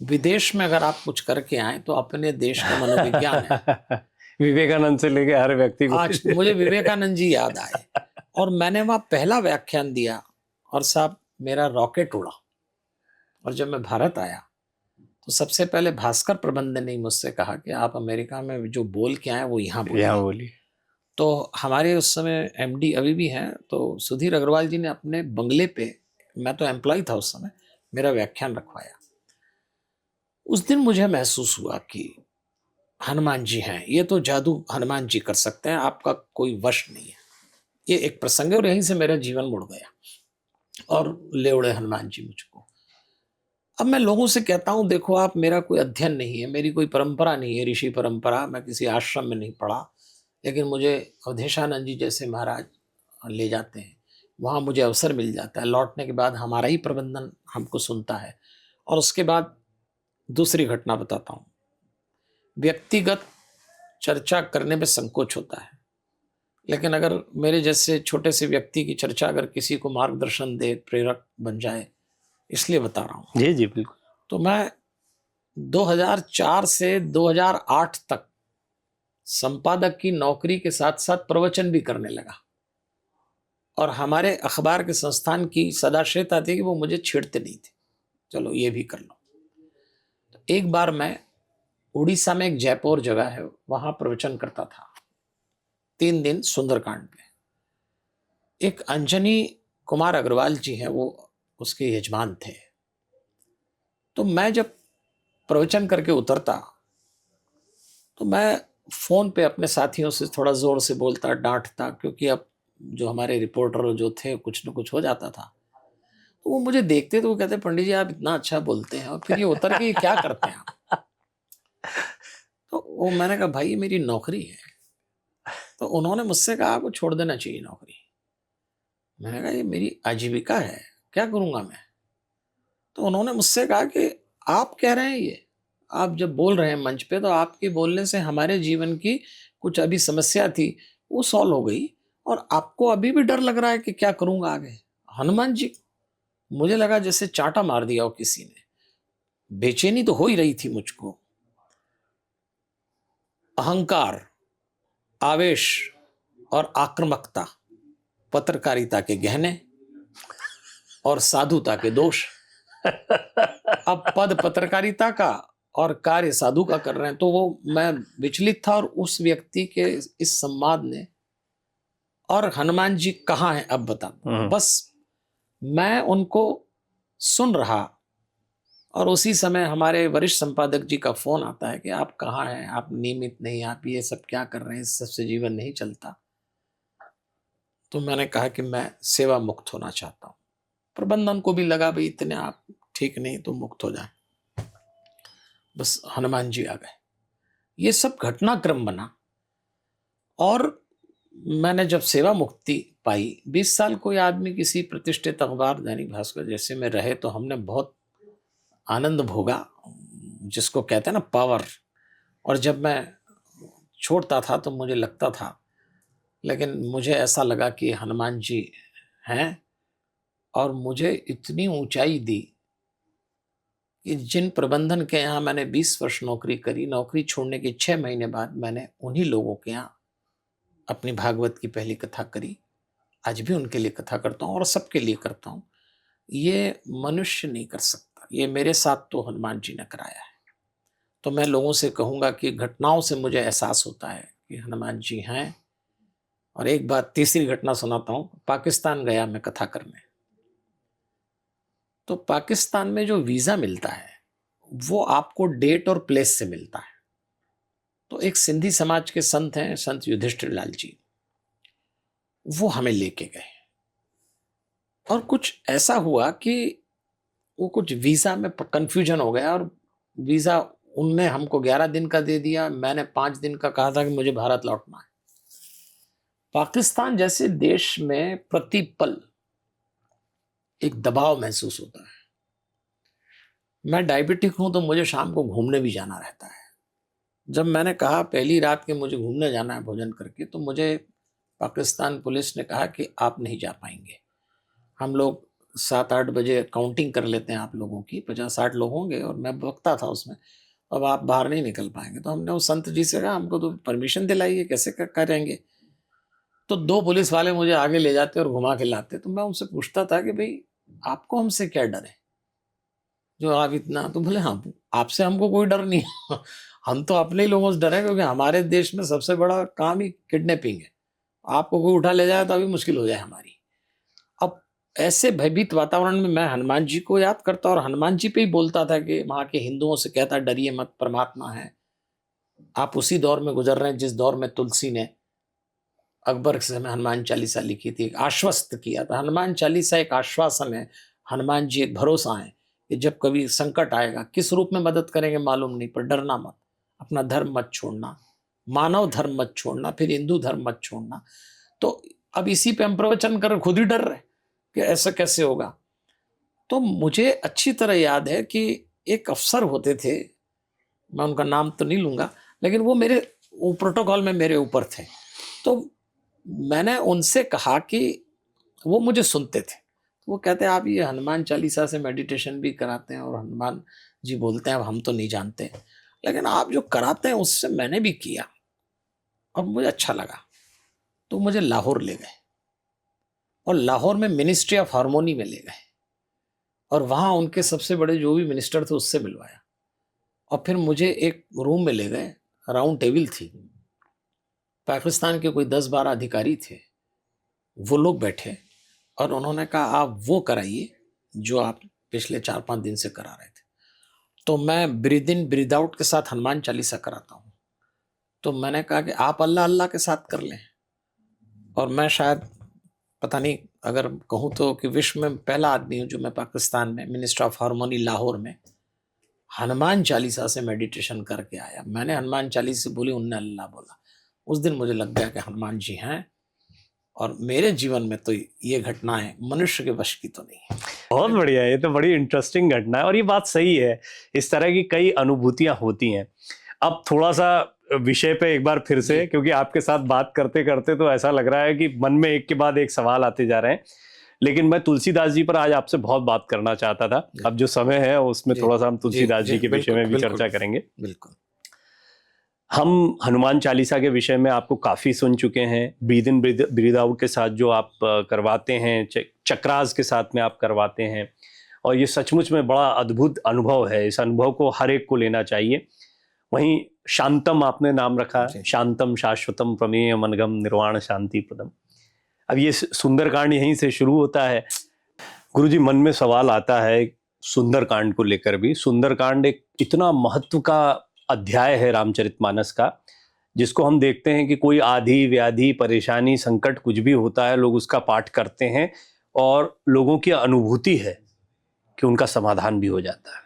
विदेश में अगर आप कुछ करके आए तो अपने देश का मनोविज्ञान है। विवेकानंद से लेके हर व्यक्ति को आज मुझे विवेकानंद जी याद आए, और मैंने वहाँ पहला व्याख्यान दिया, और साहब मेरा रॉकेट उड़ा। और जब मैं भारत आया तो सबसे पहले भास्कर प्रबंधन ने मुझसे कहा कि आप अमेरिका में जो बोल के आए वो यहाँ बोलिए। तो हमारे उस समय एमडी अभी भी हैं, तो सुधीर अग्रवाल जी ने अपने बंगले पे, मैं तो एम्प्लॉय था उस समय, मेरा व्याख्यान रखवाया। उस दिन मुझे महसूस हुआ कि हनुमान जी हैं, ये तो जादू हनुमान जी कर सकते हैं, आपका कोई वश नहीं है। ये एक प्रसंग है, और यहीं से मेरा जीवन मुड़ गया और ले उड़े हनुमान जी मुझको। अब मैं लोगों से कहता हूं देखो आप, मेरा कोई अध्ययन नहीं है, मेरी कोई परंपरा नहीं है, ऋषि परंपरा, मैं किसी आश्रम में नहीं पढ़ा, लेकिन मुझे अवधेशानंद जी जैसे महाराज ले जाते हैं, वहाँ मुझे अवसर मिल जाता है। लौटने के बाद हमारा ही प्रबंधन हमको सुनता है। और उसके बाद दूसरी घटना बताता हूँ। व्यक्तिगत चर्चा करने में संकोच होता है, लेकिन अगर मेरे जैसे छोटे से व्यक्ति की चर्चा अगर किसी को मार्गदर्शन दे, प्रेरक बन जाए, इसलिए बता रहा हूँ। जी जी बिल्कुल। तो मैं 2004 से 2008 तक संपादक की नौकरी के साथ साथ प्रवचन भी करने लगा, और हमारे अखबार के संस्थान की सदाशयता थी कि वो मुझे छेड़ते नहीं थे, चलो ये भी कर लो। तो एक बार मैं उड़ीसा में एक जयपुर जगह है, वहाँ प्रवचन करता था। 3 दिन सुंदरकांड पे। एक अंजनी कुमार अग्रवाल जी हैं, वो उसके यजमान थे। तो मैं जब प्रवचन करके उतरता तो मैं फोन पे अपने साथियों से थोड़ा जोर से बोलता, डांटता, क्योंकि अब जो हमारे रिपोर्टर जो थे कुछ न कुछ हो जाता था। तो वो मुझे देखते तो वो कहते, पंडित जी आप इतना अच्छा बोलते हैं और फिर ये उतर के ये क्या करते हैं आप? तो वो मैंने कहा भाई ये मेरी नौकरी है। तो उन्होंने मुझसे कहा आपको छोड़ देना चाहिए नौकरी। मैंने कहा ये मेरी आजीविका है, क्या करूंगा मैं? तो उन्होंने मुझसे कहा कि आप कह रहे हैं ये, आप जब बोल रहे हैं मंच पे, तो आपके बोलने से हमारे जीवन की कुछ अभी समस्या थी वो सॉल्व हो गई, और आपको अभी भी डर लग रहा है कि क्या करूंगा आगे। हनुमान जी, मुझे लगा जैसे चांटा मार दिया हो किसी ने। बेचैनी तो हो ही रही थी मुझको। अहंकार, आवेश और आक्रामकता पत्रकारिता के गहने और साधुता के दोष। अब पद पत्रकारिता का और कार्य साधु का कर रहे हैं, तो वो मैं विचलित था। और उस व्यक्ति के इस संवाद ने, और हनुमान जी कहाँ हैं अब बता, बस मैं उनको सुन रहा, और उसी समय हमारे वरिष्ठ संपादक जी का फोन आता है कि आप कहाँ हैं, आप नियमित नहीं, आप ये सब क्या कर रहे हैं, इस सबसे जीवन नहीं चलता। तो मैंने कहा कि मैं सेवा मुक्त होना चाहता हूँ। प्रबंधन को भी लगा भाई इतने आप ठीक नहीं, तो मुक्त हो जाए। बस हनुमान जी आ गए, ये सब घटनाक्रम बना। और मैंने जब सेवा मुक्ति पाई, 20 साल कोई आदमी किसी प्रतिष्ठित अखबार दैनिक भास्कर जैसे में रहे, तो हमने बहुत आनंद भोगा, जिसको कहते हैं ना पावर। और जब मैं छोड़ता था तो मुझे लगता था, लेकिन मुझे ऐसा लगा कि हनुमान जी हैं और मुझे इतनी ऊंचाई दी कि जिन प्रबंधन के यहाँ मैंने 20 वर्ष नौकरी करी, नौकरी छोड़ने के 6 महीने बाद मैंने उन्हीं लोगों के यहाँ अपनी भागवत की पहली कथा करी। आज भी उनके लिए कथा करता हूँ और सबके लिए करता हूँ। ये मनुष्य नहीं कर सकता, ये मेरे साथ तो हनुमान जी ने कराया है। तो मैं लोगों से कहूँगा कि घटनाओं से मुझे एहसास होता है कि हनुमान जी हैं। और एक बात, तीसरी घटना सुनाता हूँ। पाकिस्तान गया मैं कथा करने, तो पाकिस्तान में जो वीज़ा मिलता है वो आपको डेट और प्लेस से मिलता है। तो एक सिंधी समाज के संत हैं, संत युधिष्ठिर लाल जी, वो हमें लेके गए। और कुछ ऐसा हुआ कि वो कुछ वीज़ा में कंफ्यूजन हो गया, और वीज़ा उनने हमको 11 दिन का दे दिया, मैंने 5 दिन का कहा था कि मुझे भारत लौटना है। पाकिस्तान जैसे देश में प्रतिपल एक दबाव महसूस होता है। मैं डायबिटिक हूं, तो मुझे शाम को घूमने भी जाना रहता है। जब मैंने कहा पहली रात के मुझे घूमने जाना है भोजन करके, तो मुझे पाकिस्तान पुलिस ने कहा कि आप नहीं जा पाएंगे। हम लोग 7-8 बजे काउंटिंग कर लेते हैं आप लोगों की, 50-60 लोग होंगे और मैं वक्ता था उसमें, अब आप बाहर नहीं निकल पाएंगे। तो हमने उस संत जी से कहा हमको तो परमिशन दिलाइए, कैसे करेंगे। तो 2 पुलिस वाले मुझे आगे ले जाते और घुमा के लाते। तो मैं उनसे पूछता था कि भाई आपको हमसे क्या डर है जो आप इतना, तो बोले हाँ आपसे हमको कोई डर नहीं है। हम तो अपने ही लोगों से डरे, क्योंकि हमारे देश में सबसे बड़ा काम ही किडनैपिंग है। आपको कोई उठा ले जाए तो अभी मुश्किल हो जाए हमारी। अब ऐसे भयभीत वातावरण में मैं हनुमान जी को याद करता और हनुमान जी पे ही बोलता था कि वहाँ के हिंदुओं से कहता डरिए मत, परमात्मा है। आप उसी दौर में गुजर रहे हैं जिस दौर में तुलसी ने अकबर के समय हनुमान चालीसा लिखी थी, एक आश्वस्त किया था। हनुमान चालीसा एक आश्वासन है, हनुमान जी एक भरोसा है कि जब कभी संकट आएगा, किस रूप में मदद करेंगे मालूम नहीं, पर डरना मत, अपना धर्म मत छोड़ना, मानव धर्म मत छोड़ना, फिर हिंदू धर्म मत छोड़ना। तो अब इसी पे हम प्रवचन कर खुद ही डर रहे कि ऐसा कैसे होगा। तो मुझे अच्छी तरह याद है कि एक अफसर होते थे, मैं उनका नाम तो नहीं लूंगा, लेकिन वो प्रोटोकॉल में मेरे ऊपर थे। तो मैंने उनसे कहा कि वो मुझे सुनते थे, तो वो कहते हैं आप ये हनुमान चालीसा से मेडिटेशन भी कराते हैं और हनुमान जी बोलते हैं, अब हम तो नहीं जानते, लेकिन आप जो कराते हैं उससे मैंने भी किया और मुझे अच्छा लगा। तो मुझे लाहौर ले गए और लाहौर में मिनिस्ट्री ऑफ हारमोनी में ले गए, और वहाँ उनके सबसे बड़े जो भी मिनिस्टर थे उससे मिलवाया। और फिर मुझे एक रूम में ले गए, राउंड टेबल थी, पाकिस्तान के कोई 10-12 अधिकारी थे, वो लोग बैठे और उन्होंने कहा आप वो कराइए जो आप पिछले 4-5 दिन से करा रहे थे। तो मैं ब्रीद इन ब्रीद आउट के साथ हनुमान चालीसा कराता हूँ। तो मैंने कहा कि आप अल्लाह अल्लाह के साथ कर लें। और मैं शायद पता नहीं अगर कहूँ तो कि विश्व में पहला आदमी हूँ जो मैं पाकिस्तान में मिनिस्टर ऑफ हार्मोनी लाहौर में हनुमान चालीसा से मेडिटेशन करके आया। मैंने हनुमान चालीसा बोली, उनने अल्लाह बोला। उस दिन मुझे लग गया कि हनुमान जी हैं। और मेरे जीवन में तो ये घटनाएं मनुष्य के वश की तो नहीं है। बहुत बढ़िया, ये तो बड़ी इंटरेस्टिंग घटना है और ये बात सही है। इस तरह की कई अनुभूतियां होती हैं। अब थोड़ा सा विषय पे एक बार फिर से, क्योंकि आपके साथ बात करते करते तो ऐसा लग रहा है कि मन में एक के बाद एक सवाल आते जा रहे हैं। लेकिन मैं तुलसीदास जी पर आज आपसे बहुत बात करना चाहता था। अब जो समय है उसमें थोड़ा सा हम तुलसीदास जी के विषय में भी चर्चा करेंगे। बिल्कुल। हम हनुमान चालीसा के विषय में आपको काफ़ी सुन चुके हैं। ब्रीद इन ब्रीद आउट के साथ जो आप करवाते हैं, चक्रास के साथ में आप करवाते हैं, और ये सचमुच में बड़ा अद्भुत अनुभव है। इस अनुभव को हर एक को लेना चाहिए। वहीं शांतम आपने नाम रखा, शांतम शाश्वतम प्रमेय मनगम निर्वाण शांति प्रदम। अब ये सुंदरकांड यहीं से शुरू होता है। गुरुजी, मन में सवाल आता है सुंदरकांड को लेकर भी। सुंदरकांड एक इतना महत्व का अध्याय है रामचरितमानस का, जिसको हम देखते हैं कि कोई आधी व्याधि परेशानी संकट कुछ भी होता है, लोग उसका पाठ करते हैं और लोगों की अनुभूति है कि उनका समाधान भी हो जाता है।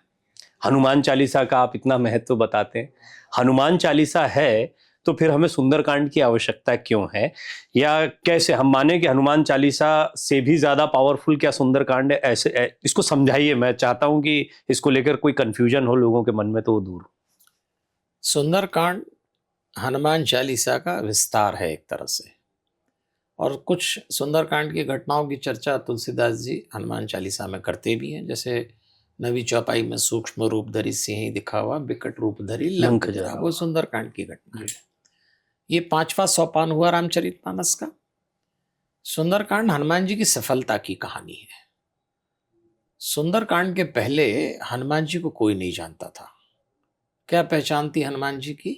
हनुमान चालीसा का आप इतना महत्व बताते हैं। हनुमान चालीसा है तो फिर हमें सुंदरकांड की आवश्यकता क्यों है, या कैसे हम माने कि हनुमान चालीसा से भी ज्यादा पावरफुल क्या सुंदरकांड है? ऐसे इसको समझाइए। मैं चाहता हूं कि इसको लेकर कोई कंफ्यूजन हो लोगों के मन में तो वो दूर हो। सुंदरकांड हनुमान चालीसा का विस्तार है एक तरह से, और कुछ सुंदरकांड की घटनाओं की चर्चा तुलसीदास जी हनुमान चालीसा में करते भी हैं। जैसे नवी चौपाई में सूक्ष्म रूप धरी सिंह दिखा हुआ, बिकट रूप धरी लंक जरा, वो सुंदरकांड की घटना है। ये 5वां सोपान हुआ रामचरितमानस का। सुंदरकांड हनुमान जी की सफलता की कहानी है। सुंदरकांड के पहले हनुमान जी को कोई नहीं जानता था। क्या पहचान थी हनुमान जी की?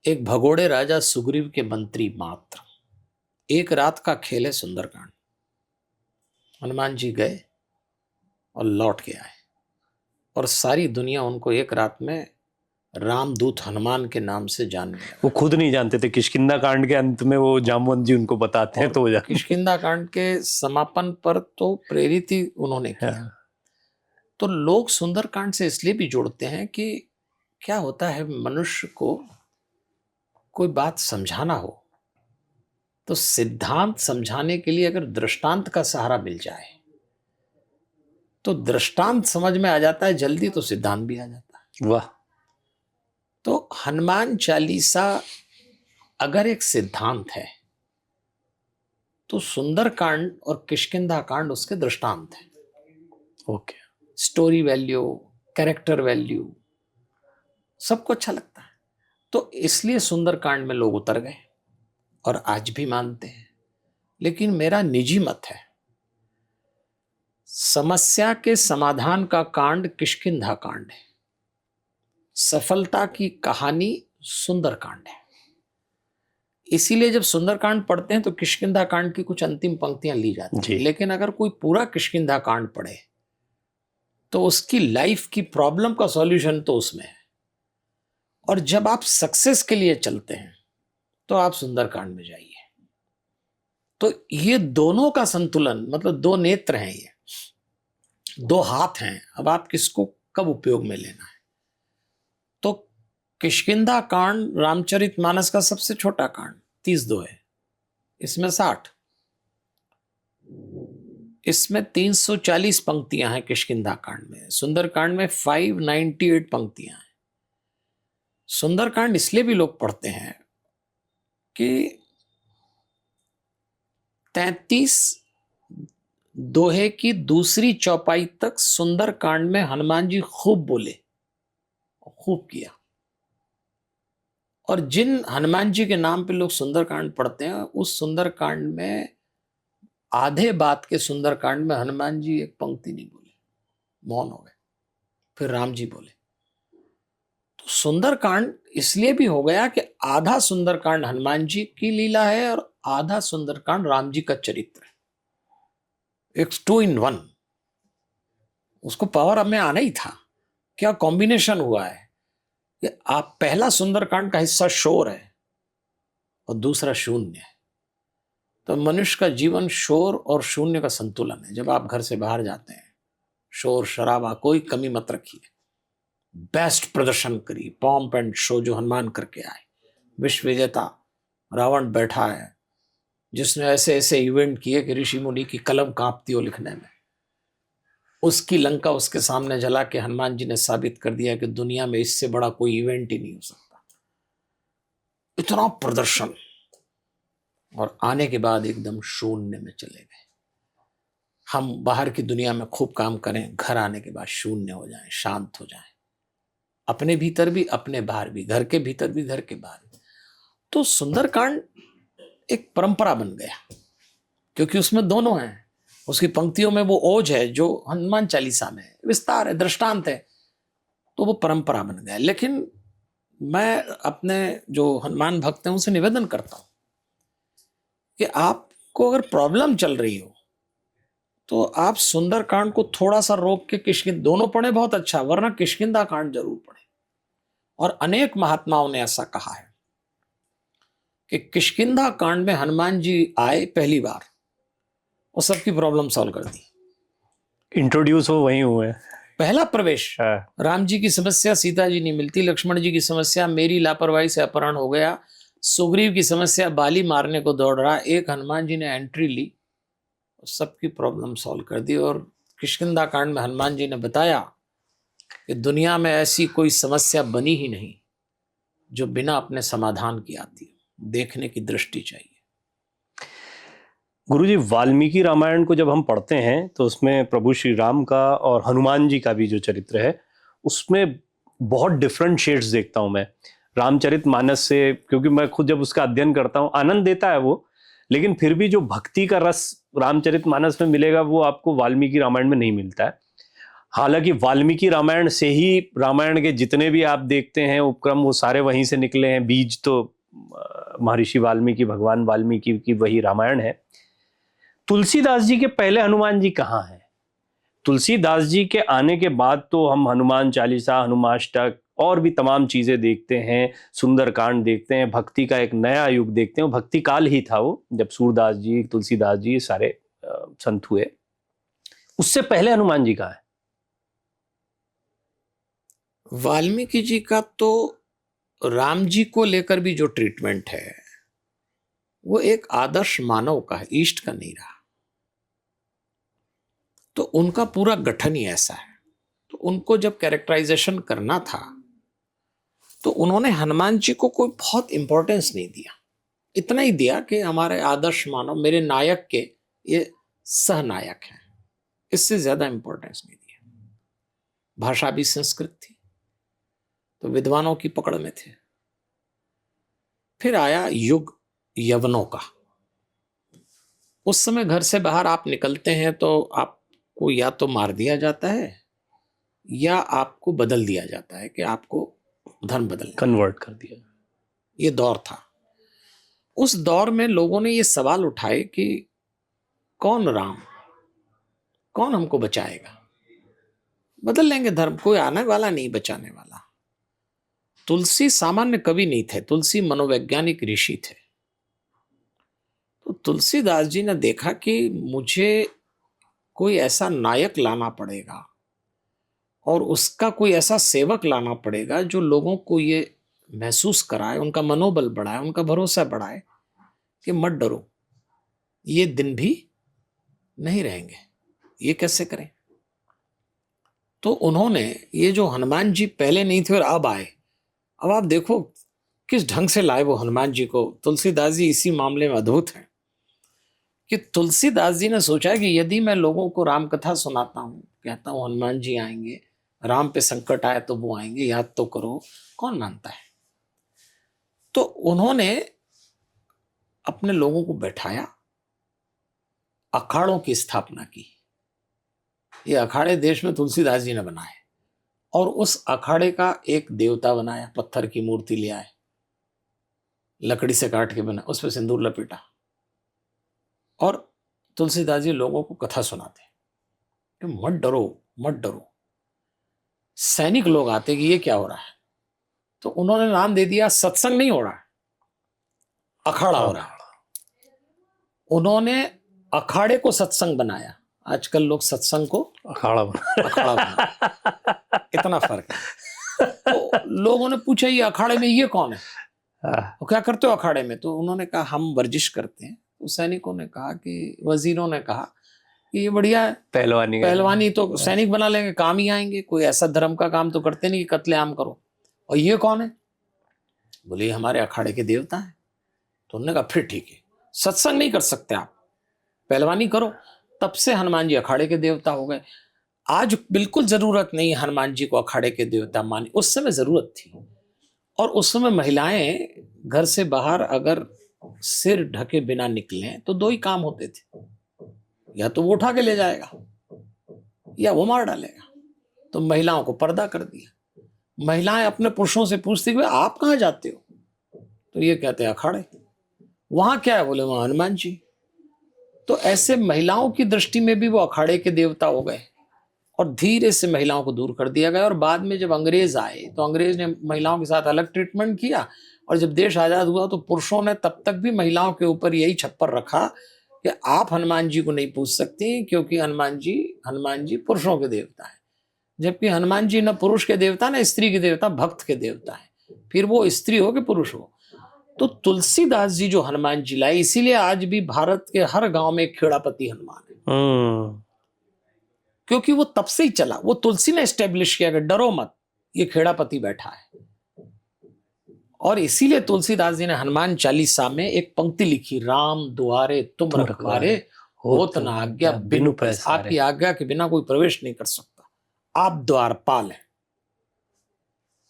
एक भगोड़े राजा सुग्रीव के मंत्री मात्र। एक रात का खेल है सुंदरकांड। हनुमान जी गए और लौट के आए, और सारी दुनिया उनको एक रात में रामदूत हनुमान के नाम से जानने लगा। वो खुद नहीं जानते थे। किष्किंधा कांड के अंत में वो जामवंत जी उनको बताते हैं, तो वो किष्किंधा कांड के समापन पर तो प्रेरित ही उन्होंने किया। तो लोग सुंदरकांड से इसलिए भी जोड़ते हैं कि क्या होता है, मनुष्य को कोई बात समझाना हो तो सिद्धांत समझाने के लिए अगर दृष्टांत का सहारा मिल जाए तो दृष्टांत समझ में आ जाता है जल्दी, तो सिद्धांत भी आ जाता है। वाह। तो हनुमान चालीसा अगर एक सिद्धांत है तो सुंदरकांड और किष्किंधा कांड उसके दृष्टांत है। Okay. Story value, character value, सबको अच्छा लगता है। तो इसलिए सुंदरकांड में लोग उतर गए और आज भी मानते हैं। लेकिन मेरा निजी मत है, समस्या के समाधान का कांड किष्किंधा कांड है, सफलता की कहानी सुंदरकांड है। इसीलिए जब सुंदरकांड पढ़ते हैं तो किष्किंधा कांड की कुछ अंतिम पंक्तियां ली जाती हैं। लेकिन अगर कोई पूरा किष्किंधा कांड पढ़े तो उसकी लाइफ की प्रॉब्लम का सॉल्यूशन तो उसमें है। और जब आप सक्सेस के लिए चलते हैं तो आप सुंदरकांड में जाइए। तो ये दोनों का संतुलन, मतलब दो नेत्र हैं, ये दो हाथ हैं। अब आप किसको कब उपयोग में लेना है। तो किष्किंधा कांड रामचरितमानस का सबसे छोटा कांड 32 है, इसमें 60, इसमें 340 पंक्तियां हैं किष्किंधा कांड में। सुंदरकांड में 598 पंक्तियां हैं। सुंदरकांड इसलिए भी लोग पढ़ते हैं कि 33 दोहे की दूसरी चौपाई तक सुंदरकांड में हनुमान जी खूब बोले, खूब किया। और जिन हनुमान जी के नाम पे लोग सुंदरकांड पढ़ते हैं, उस सुंदरकांड में आधे बात के सुंदरकांड में हनुमान जी एक पंक्ति नहीं बोले, मौन हो गए। फिर राम जी बोले। तो सुंदरकांड इसलिए भी हो गया कि आधा सुंदरकांड हनुमान जी की लीला है और आधा सुंदरकांड राम जी का चरित्र है। एक 2 in 1, उसको पावर अब में आना ही था। क्या कॉम्बिनेशन हुआ है कि आप पहला सुंदरकांड का हिस्सा शोर है और दूसरा शून्य है। तो मनुष्य का जीवन शोर और शून्य का संतुलन है। जब आप घर से बाहर जाते हैं, शोर शराबा कोई कमी मत रखिए, बेस्ट प्रदर्शन करिए, पॉम्प एंड शो जो हनुमान करके आए। विश्व विजेता रावण बैठा है जिसने ऐसे ऐसे इवेंट किए कि ऋषि मुनि की कलम कांपती हो लिखने में। उसकी लंका उसके सामने जला के हनुमान जी ने साबित कर दिया कि दुनिया में इससे बड़ा कोई इवेंट ही नहीं हो सकता। इतना प्रदर्शन, और आने के बाद एकदम शून्य में चले गए। हम बाहर की दुनिया में खूब काम करें, घर आने के बाद शून्य हो जाएं, शांत हो जाएं, अपने भीतर भी अपने बाहर भी, घर के भीतर भी घर के बाहर भी। तो सुंदरकांड एक परंपरा बन गया क्योंकि उसमें दोनों हैं। उसकी पंक्तियों में वो ओज है जो हनुमान चालीसा में है, विस्तार है, दृष्टांत है, तो वो परंपरा बन गया। लेकिन मैं अपने जो हनुमान भक्त हैं उनसे निवेदन करता हूं कि आपको अगर प्रॉब्लम चल रही हो तो आप सुंदरकांड को थोड़ा सा रोक के किष्किंधा दोनों पढ़े, बहुत अच्छा, वरना किष्किंधा कांड जरूर पढ़े। और अनेक महात्माओं ने ऐसा कहा है कि किष्किंधा कांड में हनुमान जी आए पहली बार और सबकी प्रॉब्लम सॉल्व कर दी। इंट्रोड्यूस हो वहीं हुए। पहला प्रवेश, हाँ। राम जी की समस्या सीता जी नहीं मिलती, लक्ष्मण जी की समस्या मेरी लापरवाही से अपहरण हो गया, सुग्रीव की समस्या बाली मारने को दौड़ रहा, एक हनुमान जी ने एंट्री ली, सबकी प्रॉब्लम सॉल्व कर दी। और किष्किंधा कांड में हनुमान जी ने बताया कि दुनिया में ऐसी कोई समस्या बनी ही नहीं जो बिना अपने समाधान की आती है। देखने की दृष्टि चाहिए। गुरुजी, वाल्मीकि रामायण को जब हम पढ़ते हैं तो उसमें प्रभु श्री राम का और हनुमान जी का भी जो चरित्र है उसमें बहुत डिफरेंट शेड्स देखता हूं मैं रामचरितमानस से, क्योंकि मैं खुद जब उसका अध्ययन करता हूं आनंद देता है वो, लेकिन फिर भी जो भक्ति का रस रामचरितमानस में मिलेगा वो आपको वाल्मीकि रामायण में नहीं मिलता है। हालांकि वाल्मीकि रामायण से ही रामायण के जितने भी आप देखते हैं उपक्रम वो सारे वहीं से निकले हैं। बीज तो महर्षि वाल्मीकि, भगवान वाल्मीकि की वही रामायण है। तुलसीदास जी के पहले हनुमान जी कहाँ हैं? तुलसीदास जी के आने के बाद तो हम हनुमान चालीसा, हनुमाष्टक और भी तमाम चीजें देखते हैं, सुंदरकांड देखते हैं, भक्ति का एक नया युग देखते हैं। भक्ति काल ही था वो, जब सूरदास जी, तुलसीदास जी सारे संत हुए। उससे पहले हनुमान जी कहाँ है? वाल्मीकि जी का तो राम जी को लेकर भी जो ट्रीटमेंट है वो एक आदर्श मानव का है, ईस्ट का नहीं रहा। तो उनका पूरा गठन ही ऐसा है। तो उनको जब कैरेक्टराइजेशन करना था तो उन्होंने हनुमान जी को कोई बहुत इंपॉर्टेंस नहीं दिया, इतना ही दिया कि हमारे आदर्श मानव, मेरे नायक के ये सहनायक हैं, इससे ज्यादा इंपॉर्टेंस नहीं दिया। भाषा भी संस्कृत थी तो विद्वानों की पकड़ में थे। फिर आया युग यवनों का। उस समय घर से बाहर आप निकलते हैं तो आपको या तो मार दिया जाता है या आपको बदल दिया जाता है कि आपको धर्म बदल कन्वर्ट कर दिया। ये दौर था। उस दौर में लोगों ने ये सवाल उठाए कि कौन राम, कौन हमको बचाएगा? बदल लेंगे धर्म, कोई आने वाला नहीं बचाने वाला। तुलसी सामान्य कवि नहीं थे, तुलसी मनोवैज्ञानिक ऋषि थे। तो तुलसीदास जी ने देखा कि मुझे कोई ऐसा नायक लाना पड़ेगा और उसका कोई ऐसा सेवक लाना पड़ेगा जो लोगों को ये महसूस कराए, उनका मनोबल बढ़ाए, उनका भरोसा बढ़ाए कि मत डरो, ये दिन भी नहीं रहेंगे। ये कैसे करें? तो उन्होंने ये जो हनुमान जी पहले नहीं थे और अब आए, अब आप देखो किस ढंग से लाए वो हनुमान जी को। तुलसीदास जी इसी मामले में अद्भुत हैं कि तुलसीदास जी ने सोचा कि यदि मैं लोगों को राम कथा सुनाता हूँ, कहता हूँ हनुमान जी आएंगे, राम पे संकट आए तो वो आएंगे, याद तो करो, कौन मानता है? तो उन्होंने अपने लोगों को बैठाया, अखाड़ों की स्थापना की। ये अखाड़े देश में तुलसीदास जी ने बनाए और उस अखाड़े का एक देवता बनाया, पत्थर की मूर्ति ले आए, लकड़ी से काट के बना, उस पर सिंदूर लपेटा, और तुलसीदास जी लोगों को कथा सुनाते कि मत डरो मत डरो। सैनिक लोग आते कि ये क्या हो रहा है, तो उन्होंने नाम दे दिया सत्संग नहीं हो रहा है, अखाड़ा हो रहा है। उन्होंने अखाड़े को सत्संग बनाया। आजकल लोग सत्संग को अखाड़ा बना इतना फर्क है। तो लोगों ने पूछा ये अखाड़े में ये कौन है, वो क्या करते हो अखाड़े में? तो उन्होंने कहा हम वर्जिश करते हैं। तो सैनिकों ने कहा कि वजीरों ने कहा कि ये बढ़िया है, पहलवानी तो सैनिक बना लेंगे, काम ही आएंगे, कोई ऐसा धर्म का काम तो करते नहीं कि कत्लेआम करो। और ये कौन है? बोले ये हमारे अखाड़े के देवता हैं। तो उन्होंने कहा फिर ठीक है, सत्संग नहीं कर सकते आप, पहलवानी करो। तब से हनुमान जी अखाड़े के देवता हो गए। आज बिल्कुल जरूरत नहीं हनुमान जी को अखाड़े के देवता माने, उस समय जरूरत थी। और उस समय महिलाएं घर से बाहर अगर सिर ढके बिना निकलें तो दो ही काम होते थे, या तो वो उठा के ले जाएगा या वो मार डालेगा। तो महिलाओं को पर्दा कर दिया। महिलाएं अपने पुरुषों से पूछती कि आप कहाँ जाते हो, तो ये कहते हैं अखाड़े। वहां क्या है? बोले वहां हनुमान जी। तो ऐसे महिलाओं की दृष्टि में भी वो अखाड़े के देवता हो गए, और धीरे से महिलाओं को दूर कर दिया गया। और बाद में जब अंग्रेज आए तो अंग्रेज ने महिलाओं के साथ अलग ट्रीटमेंट किया, और जब देश आजाद हुआ तो पुरुषों ने तब तक भी महिलाओं के ऊपर यही छप्पर रखा कि आप हनुमान जी को नहीं पूछ सकती, क्योंकि हनुमान जी पुरुषों के देवता है। जबकि हनुमान जी न पुरुष के देवता न स्त्री के देवता, भक्त के देवता है, फिर वो स्त्री हो कि पुरुष हो। तो तुलसीदास जी जो हनुमान जी लाए, इसीलिए आज भी भारत के हर गांव में एक खेड़ापति हनुमान है, क्योंकि वो तब से ही चला। वो तुलसी ने एस्टेब्लिश किया कि डरो मत, ये खेड़ापति बैठा है। और इसीलिए तुलसीदास जी ने हनुमान चालीसा में एक पंक्ति लिखी, राम दुआरे तुम रखवारे, होत न आज्ञा बिनु पैसारे। आपकी आज्ञा के बिना कोई प्रवेश नहीं कर सकता, आप द्वारपाल हैं।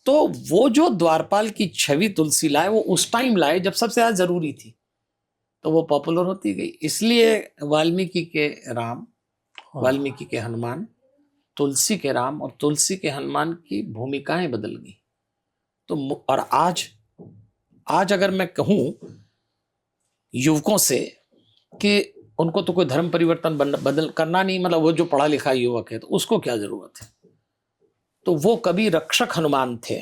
तो वो जो द्वारपाल की छवि तुलसी लाए, वो उस टाइम लाए जब सबसे ज्यादा जरूरी थी, तो वो पॉपुलर होती गई। इसलिए वाल्मीकि के राम, वाल्मीकि के हनुमान, तुलसी के राम और तुलसी के हनुमान की भूमिकाएं बदल गई। तो और आज अगर मैं कहूं युवकों से कि उनको तो कोई धर्म परिवर्तन बदल करना नहीं, मतलब वो जो पढ़ा लिखा युवक है तो उसको क्या जरूरत है, तो वो कभी रक्षक हनुमान थे,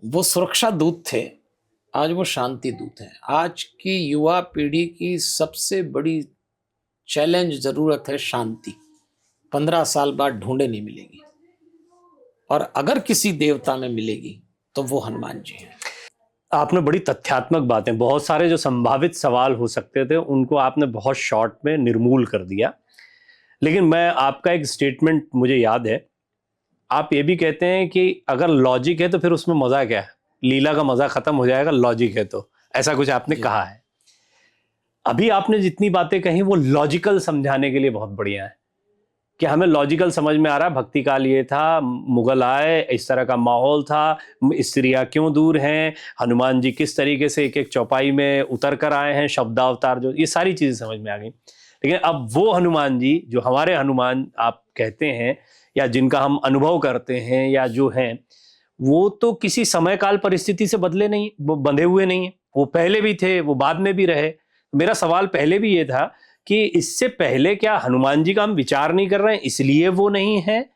वो सुरक्षा दूत थे, आज वो शांति दूत हैं। आज की युवा पीढ़ी की सबसे बड़ी चैलेंज जरूरत है शांति। 15 साल बाद ढूंढे नहीं मिलेगी, और अगर किसी देवता में मिलेगी तो वो हनुमान जी हैं। आपने बड़ी तथ्यात्मक बातें, बहुत सारे जो संभावित सवाल हो सकते थे उनको आपने बहुत शॉर्ट में निर्मूल कर दिया। लेकिन मैं आपका एक स्टेटमेंट मुझे याद है, आप ये भी कहते हैं कि अगर लॉजिक है तो फिर उसमें मजा क्या है, लीला का मजा खत्म हो जाएगा लॉजिक है तो, ऐसा कुछ आपने कहा है। अभी आपने जितनी बातें कही वो लॉजिकल समझाने के लिए बहुत बढ़िया है, कि हमें लॉजिकल समझ में आ रहा है। भक्ति काल ये था, मुगल आए, इस तरह का माहौल था, स्त्रियां क्यों दूर हैं, हनुमान जी किस तरीके से एक एक चौपाई में उतर कर आए हैं, शब्दावतार, जो ये सारी चीजें समझ में आ गई। लेकिन अब वो हनुमान जी जो हमारे हनुमान आप कहते हैं, या जिनका हम अनुभव करते हैं, या जो हैं, वो तो किसी समय काल परिस्थिति से बदले नहीं, वो बंधे हुए नहीं है। वो पहले भी थे, वो बाद में भी रहे। मेरा सवाल पहले भी ये था कि इससे पहले क्या हनुमान जी का हम विचार नहीं कर रहे हैं इसलिए वो नहीं है,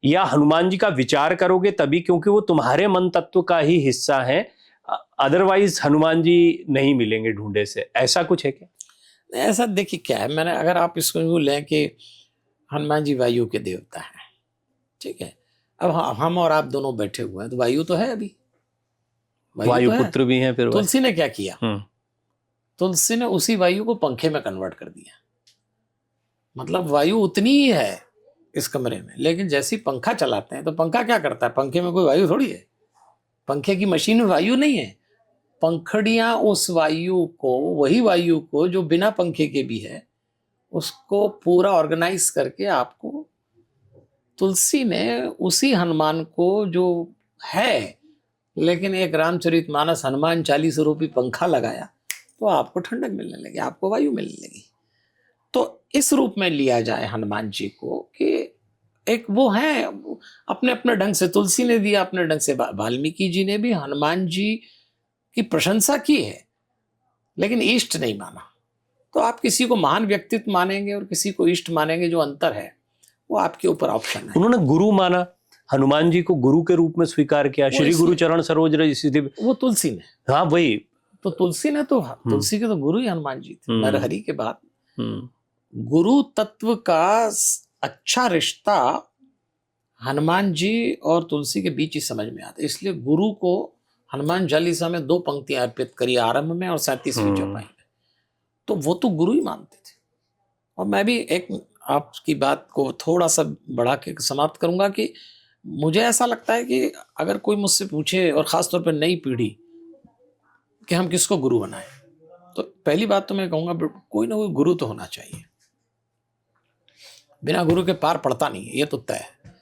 या हनुमान जी का विचार करोगे तभी क्योंकि वो तुम्हारे मन तत्व का ही हिस्सा है, अदरवाइज हनुमान जी नहीं मिलेंगे ढूंढे से, ऐसा कुछ है क्या? ऐसा देखिए क्या है, मैंने अगर आप इसको यूँ लें कि हनुमान जी वायु के देवता हैं, ठीक है। अब हम और आप दोनों बैठे हुए हैं तो वायु तो है, अभी वायु तो पुत्र भी हैं। फिर तुलसी ने क्या किया, तुलसी ने उसी वायु को पंखे में कन्वर्ट कर दिया। मतलब वायु उतनी ही है इस कमरे में, लेकिन जैसी पंखा चलाते हैं तो पंखा क्या करता है, पंखे में कोई वायु थोड़ी है, पंखे की मशीन में वायु नहीं है। पंखड़ियां उस वायु को, वही वायु को जो बिना पंखे के भी है, उसको पूरा ऑर्गेनाइज करके आपको तुलसी ने उसी हनुमान को जो है, लेकिन एक रामचरितमानस हनुमान 40 रूपी पंखा लगाया तो आपको ठंडक मिलने लगी, आपको वायु मिलने लगी। तो इस रूप में लिया जाए हनुमान जी को कि एक वो है अपने अपने ढंग से, तुलसी ने दिया अपने ढंग से, वाल्मीकि जी ने भी हनुमान जी की प्रशंसा की है लेकिन इष्ट नहीं माना। तो आप किसी को महान व्यक्तित्व मानेंगे और किसी को इष्ट मानेंगे, जो अंतर है वो आपके ऊपर ऑप्शन है। उन्होंने गुरु माना, हनुमान जी को गुरु के रूप में स्वीकार किया, श्री गुरु चरण सरोज रज सिद्धि। वो तुलसी ने, हाँ वही तो तुलसी ने तो, तुलसी के तो गुरु ही हनुमान जी थे, नरहरि के बाद। गुरु तत्व का अच्छा रिश्ता हनुमान जी और तुलसी के बीच ही समझ में आता है। इसलिए गुरु को हनुमान चालीसा में 2 पंक्तियां अर्पित करी, आरंभ में और 37वीं चौपाई में। तो वो तो गुरु ही मानते थे। और मैं भी एक आपकी बात को थोड़ा सा बढ़ा के समाप्त करूंगा कि मुझे ऐसा लगता है कि अगर कोई मुझसे पूछे, और खासतौर पर नई पीढ़ी, कि हम किसको गुरु बनाएं, तो पहली बात तो मैं कहूंगा कोई ना कोई गुरु तो होना चाहिए। बिना गुरु के पार पड़ता नहीं है, ये तो तय है।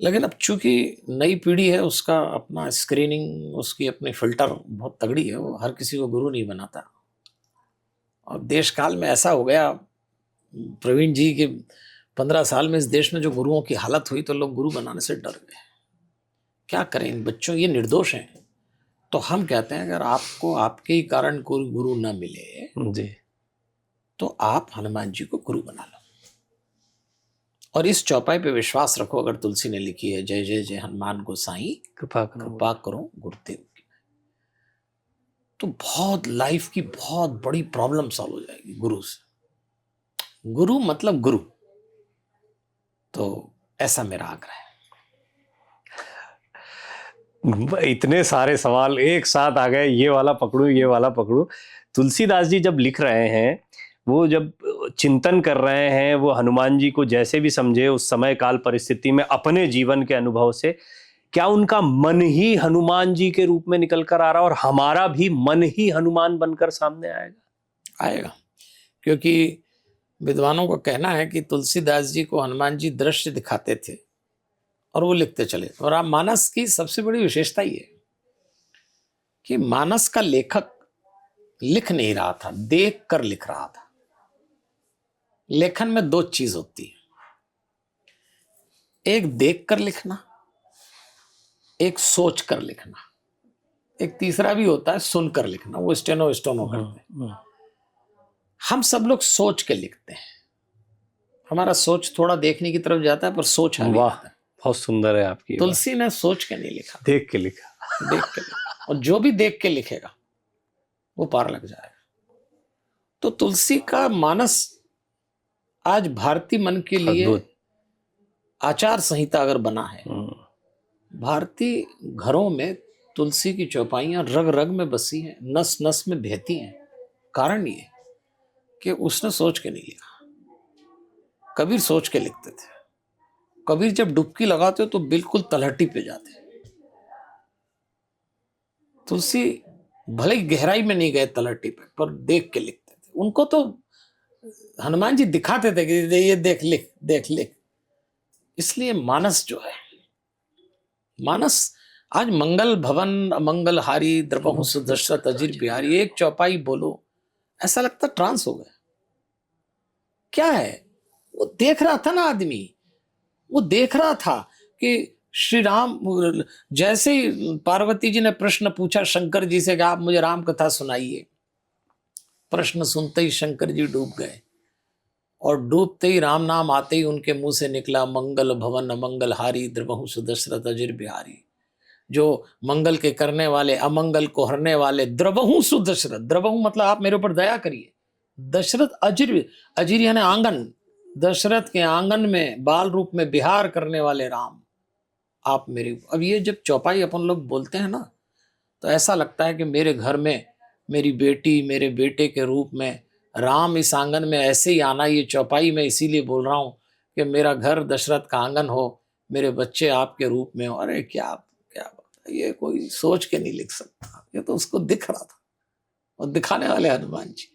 लेकिन अब चूंकि नई पीढ़ी है, उसका अपना स्क्रीनिंग, उसकी अपनी फिल्टर बहुत तगड़ी है, वो हर किसी को गुरु नहीं बनाता। और देश काल में ऐसा हो गया प्रवीण जी के 15 साल में इस देश में जो गुरुओं की हालत हुई, तो लोग गुरु बनाने से डर गए। क्या करें इन बच्चों, ये निर्दोष हैं। तो हम कहते हैं अगर आपको आपके ही कारण कोई गुरु ना मिले जी, तो आप हनुमान जी को गुरु बना लो। और इस चौपाई पे विश्वास रखो, अगर तुलसी ने लिखी है जय जय जय हनुमान गोसाई कृपा करो गुरुदेव की, तो बहुत लाइफ की बहुत बड़ी प्रॉब्लम सॉल्व हो जाएगी गुरु से। गुरु मतलब गुरु। तो ऐसा मेरा आग्रह है। इतने सारे सवाल एक साथ आ गए, ये वाला पकड़ू ये वाला पकड़ू। तुलसीदास जी जब लिख रहे हैं, वो जब चिंतन कर रहे हैं, वो हनुमान जी को जैसे भी समझे उस समय काल परिस्थिति में अपने जीवन के अनुभव से, क्या उनका मन ही हनुमान जी के रूप में निकल कर आ रहा, और हमारा भी मन ही हनुमान बनकर सामने आएगा? क्योंकि विद्वानों का कहना है कि तुलसीदास जी को हनुमान जी दृश्य दिखाते थे और वो लिखते चले। और आप मानस की सबसे बड़ी विशेषता ये कि मानस का लेखक लिख नहीं रहा था, देख कर लिख रहा था। लेखन में 2 चीज होती है, एक देख कर लिखना, एक सोच कर लिखना, एक तीसरा भी होता है सुनकर लिखना, वो स्टेनो करते हैं। हम सब लोग सोच के लिखते हैं, हमारा सोच थोड़ा देखने की तरफ जाता है, पर सोच है। वाह, बहुत सुंदर है आपकी। तुलसी ने सोच के नहीं लिखा, देख के लिखा। देख के लिखा। और जो भी देख के लिखेगा वो पार लग जाएगा। तो तुलसी का मानस आज भारतीय मन के लिए आचार संहिता अगर बना है। भारतीय घरों में तुलसी की चौपाइयां रग रग में बसी हैं, नस नस में बहती हैं। कारण ये कि उसने सोच के नहीं लिखा। कबीर सोच के लिखते थे। कबीर जब डुबकी लगाते तो बिल्कुल तलहटी पे जाते। तुलसी भले ही गहराई में नहीं गए तलहटी पे, पर देख के लिखते थे। उनको तो हनुमान जी दिखाते थे कि ये देख लिख, देख लिख। इसलिए मानस जो है, मानस आज मंगल भवन अमंगल हारी द्रवहु सुदशरथ अजिर बिहारी, एक चौपाई बोलो ऐसा लगता ट्रांस हो गया। क्या है? वो देख रहा था ना आदमी, वो देख रहा था कि श्री राम, जैसे ही पार्वती जी ने प्रश्न पूछा शंकर जी से कि आप मुझे राम कथा सुनाइए, प्रश्न सुनते ही शंकर जी डूब गए। और डूबते ही राम नाम आते ही उनके मुंह से निकला मंगल भवन अमंगल हारी द्रवहु सुदशरथ अजिर बिहारी। जो मंगल के करने वाले, अमंगल को हरने वाले, द्रवहु सुदशरथ, द्रवहु मतलब आप मेरे ऊपर दया करिए। दशरथ अजिर, अजिर यानी आंगन, दशरथ के आंगन में बाल रूप में विहार करने वाले राम, आप मेरे। अब ये जब चौपाई अपन लोग बोलते हैं ना, तो ऐसा लगता है कि मेरे घर में मेरी बेटी, मेरे बेटे के रूप में राम इस आंगन में ऐसे ही आना। ये चौपाई में इसीलिए बोल रहा हूँ कि मेरा घर दशरथ का आंगन हो, मेरे बच्चे आपके रूप में हो। अरे क्या क्या बात है, ये कोई सोच के नहीं लिख सकता, ये तो उसको दिख रहा था, और दिखाने वाले हनुमान जी।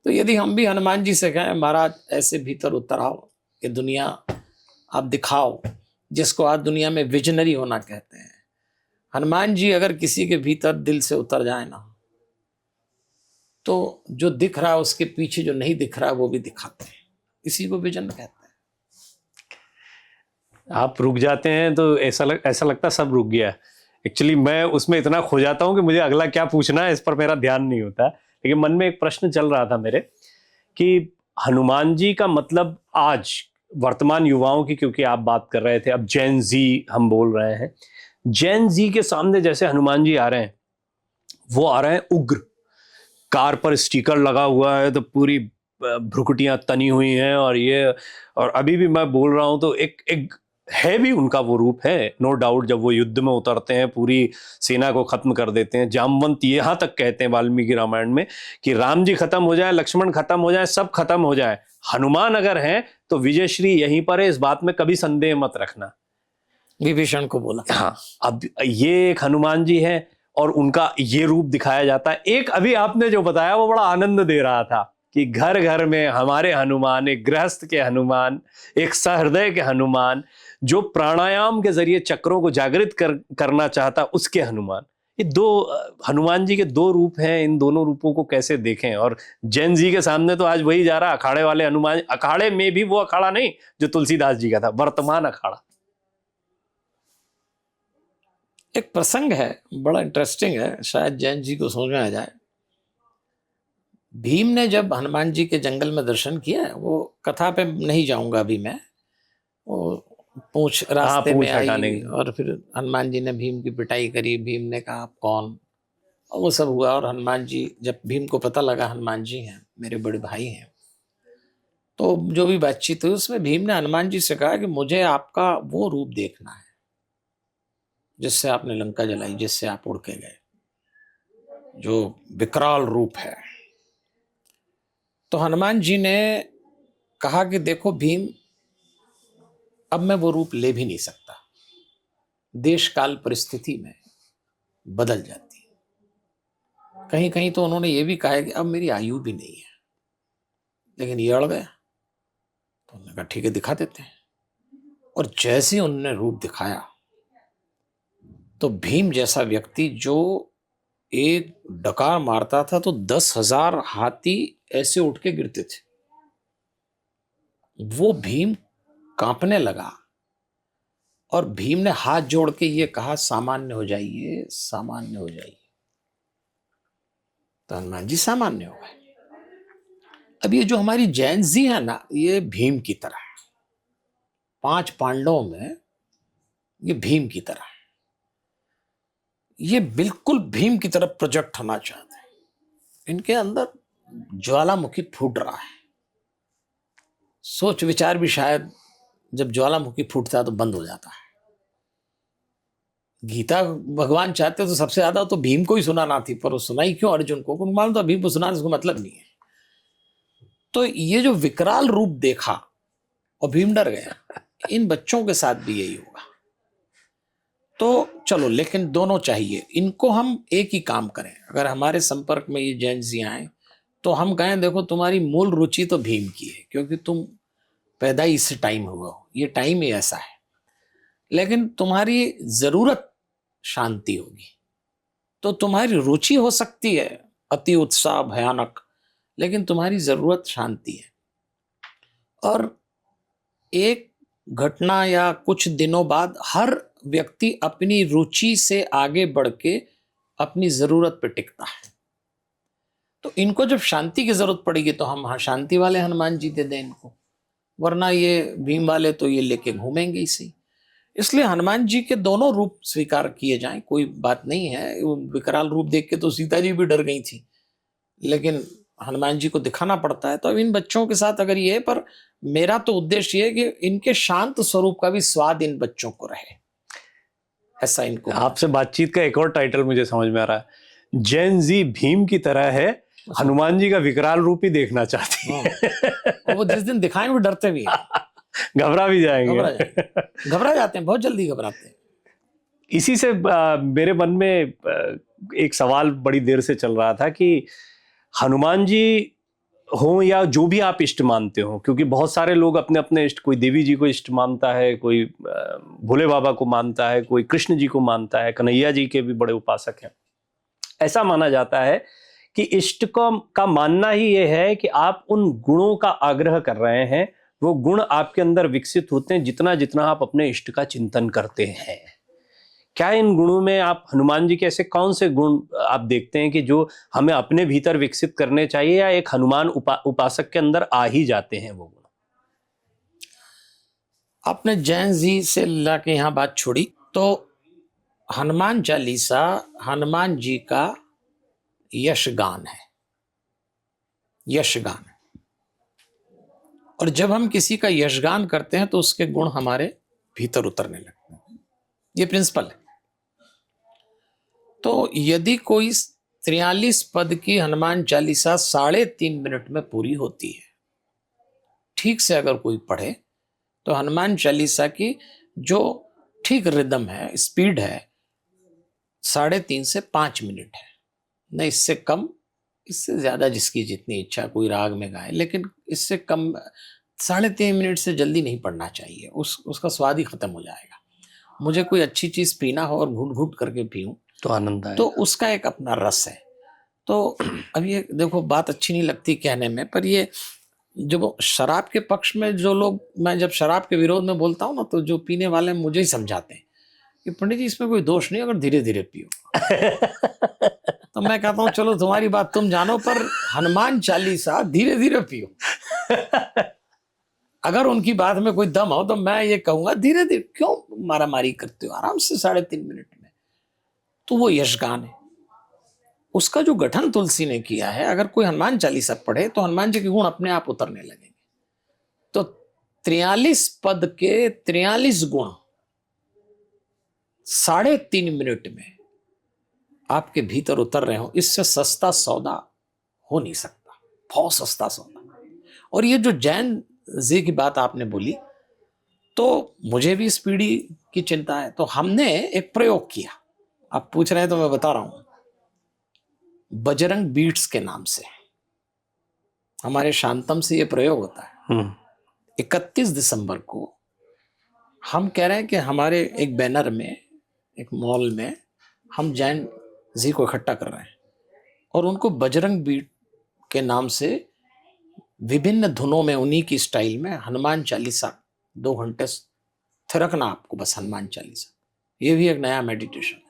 तो यदि हम भी हनुमान जी से कहें महाराज ऐसे भीतर उतर आओ, कि दुनिया आप दिखाओ, जिसको आज दुनिया में विजनरी होना कहते हैं। हनुमान जी अगर किसी के भीतर दिल से उतर जाए ना, तो जो दिख रहा है उसके पीछे जो नहीं दिख रहा है वो भी दिखाते हैं। इसी को विजन कहते हैं। आप रुक जाते हैं तो ऐसा लगता है सब रुक गया। एक्चुअली मैं उसमें इतना खो जाता हूँ कि मुझे अगला क्या पूछना है इस पर मेरा ध्यान नहीं होता। लेकिन मन में एक प्रश्न चल रहा था मेरे कि हनुमान जी का मतलब आज वर्तमान युवाओं की, क्योंकि आप बात कर रहे थे, अब जैन जी हम बोल रहे हैं, जैन जी के सामने जैसे हनुमान जी आ रहे हैं, वो आ रहे हैं उग्र। कार पर स्टिकर लगा हुआ है तो पूरी भ्रुकुटियां तनी हुई हैं, और अभी भी मैं बोल रहा हूं तो एक एक है भी उनका वो रूप है, नो डाउट। जब वो युद्ध में उतरते हैं, पूरी सेना को खत्म कर देते हैं। जामवंत यहां तक कहते हैं वाल्मीकि रामायण में कि राम जी खत्म हो जाए, लक्ष्मण खत्म हो जाए, सब खत्म हो जाए, हनुमान अगर हैं तो विजयश्री यहीं पर है, इस बात में कभी संदेह मत रखना, विभीषण को बोला। हाँ, अब ये एक हनुमान जी है और उनका ये रूप दिखाया जाता है। एक अभी आपने जो बताया वो बड़ा आनंद दे रहा था कि घर घर में हमारे हनुमान, एक गृहस्थ के हनुमान, एक सहृदय के हनुमान, जो प्राणायाम के जरिए चक्रों को जागृत करना चाहता उसके हनुमान। ये दो हनुमान जी के दो रूप हैं। इन दोनों रूपों को कैसे देखें? और जैन जी के सामने तो आज वही जा रहा, अखाड़े वाले हनुमान। अखाड़े में भी वो अखाड़ा नहीं जो तुलसीदास जी का था, वर्तमान अखाड़ा। एक प्रसंग है, बड़ा इंटरेस्टिंग है, शायद जैन जी को समझ में आ जाए। भीम ने जब हनुमान जी के जंगल में दर्शन किया, वो कथा पे नहीं जाऊंगा अभी मैं, वो पूंछ रास्ते में आई और फिर हनुमान जी ने भीम की पिटाई करी। भीम ने कहा आप कौन, और वो सब हुआ। और हनुमान जी, जब भीम को पता लगा हनुमान जी हैं, मेरे बड़े भाई हैं, तो जो भी बातचीत हुई उसमें भीम ने हनुमान जी से कहा कि मुझे आपका वो रूप देखना है जिससे आपने लंका जलाई, जिससे आप उड़ के गए, जो विकराल रूप है। तो हनुमान जी ने कहा कि देखो भीम, अब मैं वो रूप ले भी नहीं सकता, देश काल परिस्थिति में बदल जाती है। कहीं कहीं तो उन्होंने ये भी कहा है कि अब मेरी आयु भी नहीं है, लेकिन ये अड़ गया। तो उन्होंने कहा ठीक है, दिखा देते हैं। और जैसे उन्होंने रूप दिखाया तो भीम जैसा व्यक्ति जो एक डकार मारता था तो 10,000 हाथी ऐसे उठ के गिरते थे, वो भीम कांपने लगा। और भीम ने हाथ जोड़ के ये कहा सामान्य हो जाइए, सामान्य हो जाइए। तो हनुमान जी सामान्य हो गए। अब ये जो हमारी जैन जी है ना, ये भीम की तरह है। 5 पांडवों में ये भीम की तरह है। ये बिल्कुल भीम की तरफ प्रोजेक्ट होना चाहते हैं। इनके अंदर ज्वालामुखी फूट रहा है। सोच विचार भी शायद जब ज्वालामुखी फूटता है तो बंद हो जाता है। गीता भगवान चाहते तो सबसे ज्यादा तो भीम को ही सुनाना थी, पर वो सुनाई क्यों अर्जुन को? मालूम था भीम को सुनाने से मतलब नहीं है। तो ये जो विकराल रूप देखा और भीम डर गया, इन बच्चों के साथ भी यही होगा। तो चलो, लेकिन दोनों चाहिए। इनको हम एक ही काम करें। अगर हमारे संपर्क में ये जैन जी आए तो हम कहें देखो तुम्हारी मूल रुचि तो भीम की है, क्योंकि तुम पैदा ही इस टाइम हुआ हो, ये टाइम ही ऐसा है। लेकिन तुम्हारी जरूरत शांति होगी, तो तुम्हारी रुचि हो सकती है अति उत्साह भयानक, लेकिन तुम्हारी जरूरत शांति है। और एक घटना या कुछ दिनों बाद हर व्यक्ति अपनी रुचि से आगे बढ़ के अपनी जरूरत पे टिकता है। तो इनको जब शांति की जरूरत पड़ेगी तो हम शांति वाले हनुमान जी दे दें इनको, वरना ये भीम वाले तो ये लेके घूमेंगे इसी। इसलिए हनुमान जी के दोनों रूप स्वीकार किए जाएं, कोई बात नहीं है। वो विकराल रूप देख के तो सीता जी भी डर गई थी, लेकिन हनुमान जी को दिखाना पड़ता है। तो अब इन बच्चों के साथ अगर ये, पर मेरा तो उद्देश्य ये कि इनके शांत स्वरूप का भी स्वाद इन बच्चों को रहे, ऐसा इनको। आपसे बातचीत का एक और टाइटल मुझे समझ में आ रहा है, जैन जी भीम की तरह है, हनुमान जी का विकराल रूप ही देखना चाहती है। वो जिस दिन दिखाएं वो डरते भी हैं, घबरा भी जाएंगे, घबरा जाते हैं, बहुत जल्दी घबराते हैं। इसी से मेरे मन में एक सवाल बड़ी देर से चल रहा था कि हनुमान जी हो या जो भी आप इष्ट मानते हो, क्योंकि बहुत सारे लोग अपने अपने इष्ट, कोई देवी जी को इष्ट मानता है, कोई भोले बाबा को मानता है, कोई कृष्ण जी को मानता है, कन्हैया जी के भी बड़े उपासक हैं। ऐसा माना जाता है कि इष्ट का मानना ही ये है कि आप उन गुणों का आग्रह कर रहे हैं वो गुण आपके अंदर विकसित होते हैं जितना जितना आप अपने इष्ट का चिंतन करते हैं। क्या इन गुणों में आप हनुमान जी के ऐसे कौन से गुण आप देखते हैं कि जो हमें अपने भीतर विकसित करने चाहिए, या एक हनुमान उपासक के अंदर आ ही जाते हैं वो गुण? आपने जैन जी से लाके यहाँ बात छोड़ी, तो हनुमान चालीसा हनुमान जी का यशगान है, यशगान है। और जब हम किसी का यशगान करते हैं तो उसके गुण हमारे भीतर उतरने लगते हैं, ये प्रिंसिपल है। तो यदि कोई 43 पद की हनुमान चालीसा 3.5 मिनट में पूरी होती है, ठीक से अगर कोई पढ़े, तो हनुमान चालीसा की जो ठीक रिदम है, स्पीड है, 3.5 से 5 मिनट है, न इससे कम, इससे ज्यादा जिसकी जितनी इच्छा, कोई राग में गाए, लेकिन इससे कम 3.5 मिनट से जल्दी नहीं पढ़ना चाहिए, उसका स्वाद ही खत्म हो जाएगा। मुझे कोई अच्छी चीज पीना हो और घुट घुट करके पीऊं तो आनंद आए, तो उसका एक अपना रस है। तो अब ये देखो, बात अच्छी नहीं लगती कहने में, पर ये जो शराब के पक्ष में जो लोग, मैं जब शराब के विरोध में बोलता हूँ ना, तो जो पीने वाले मुझे ही समझाते हैं कि पंडित जी इसमें कोई दोष नहीं, अगर धीरे धीरे पियो। तो मैं कहता हूँ चलो तुम्हारी बात तुम जानो, पर हनुमान चालीसा धीरे धीरे पियो। अगर उनकी बात में कोई दम हो तो मैं ये कहूंगा धीरे धीरे क्यों मारा मारी करते हो, आराम से 3.5 मिनट में। तो वो यशगान है, उसका जो गठन तुलसी ने किया है। अगर कोई हनुमान चालीसा पढ़े तो हनुमान जी के गुण अपने आप उतरने लगेंगे। तो 43 पद के 43 गुण 3.5 मिनट में आपके भीतर उतर रहे हो, इससे सस्ता सौदा हो नहीं सकता, बहुत सस्ता सौदा। और ये जो जैन जी की बात आपने बोली, तो मुझे भी इस पीढ़ी की चिंता है। तो हमने एक प्रयोग किया, आप पूछ रहे हैं तो मैं बता रहा हूं, बजरंग बीट्स के नाम से हमारे शांतम से ये प्रयोग होता है। 31 दिसंबर को हम कह रहे हैं कि हमारे एक बैनर में, एक मॉल में, हम जैन जी को इकट्ठा कर रहे हैं और उनको बजरंग बीट के नाम से विभिन्न धुनों में, उन्हीं की स्टाइल में हनुमान चालीसा 2 घंटे थिरकना आपको, बस हनुमान चालीसा। ये भी एक नया मेडिटेशन है,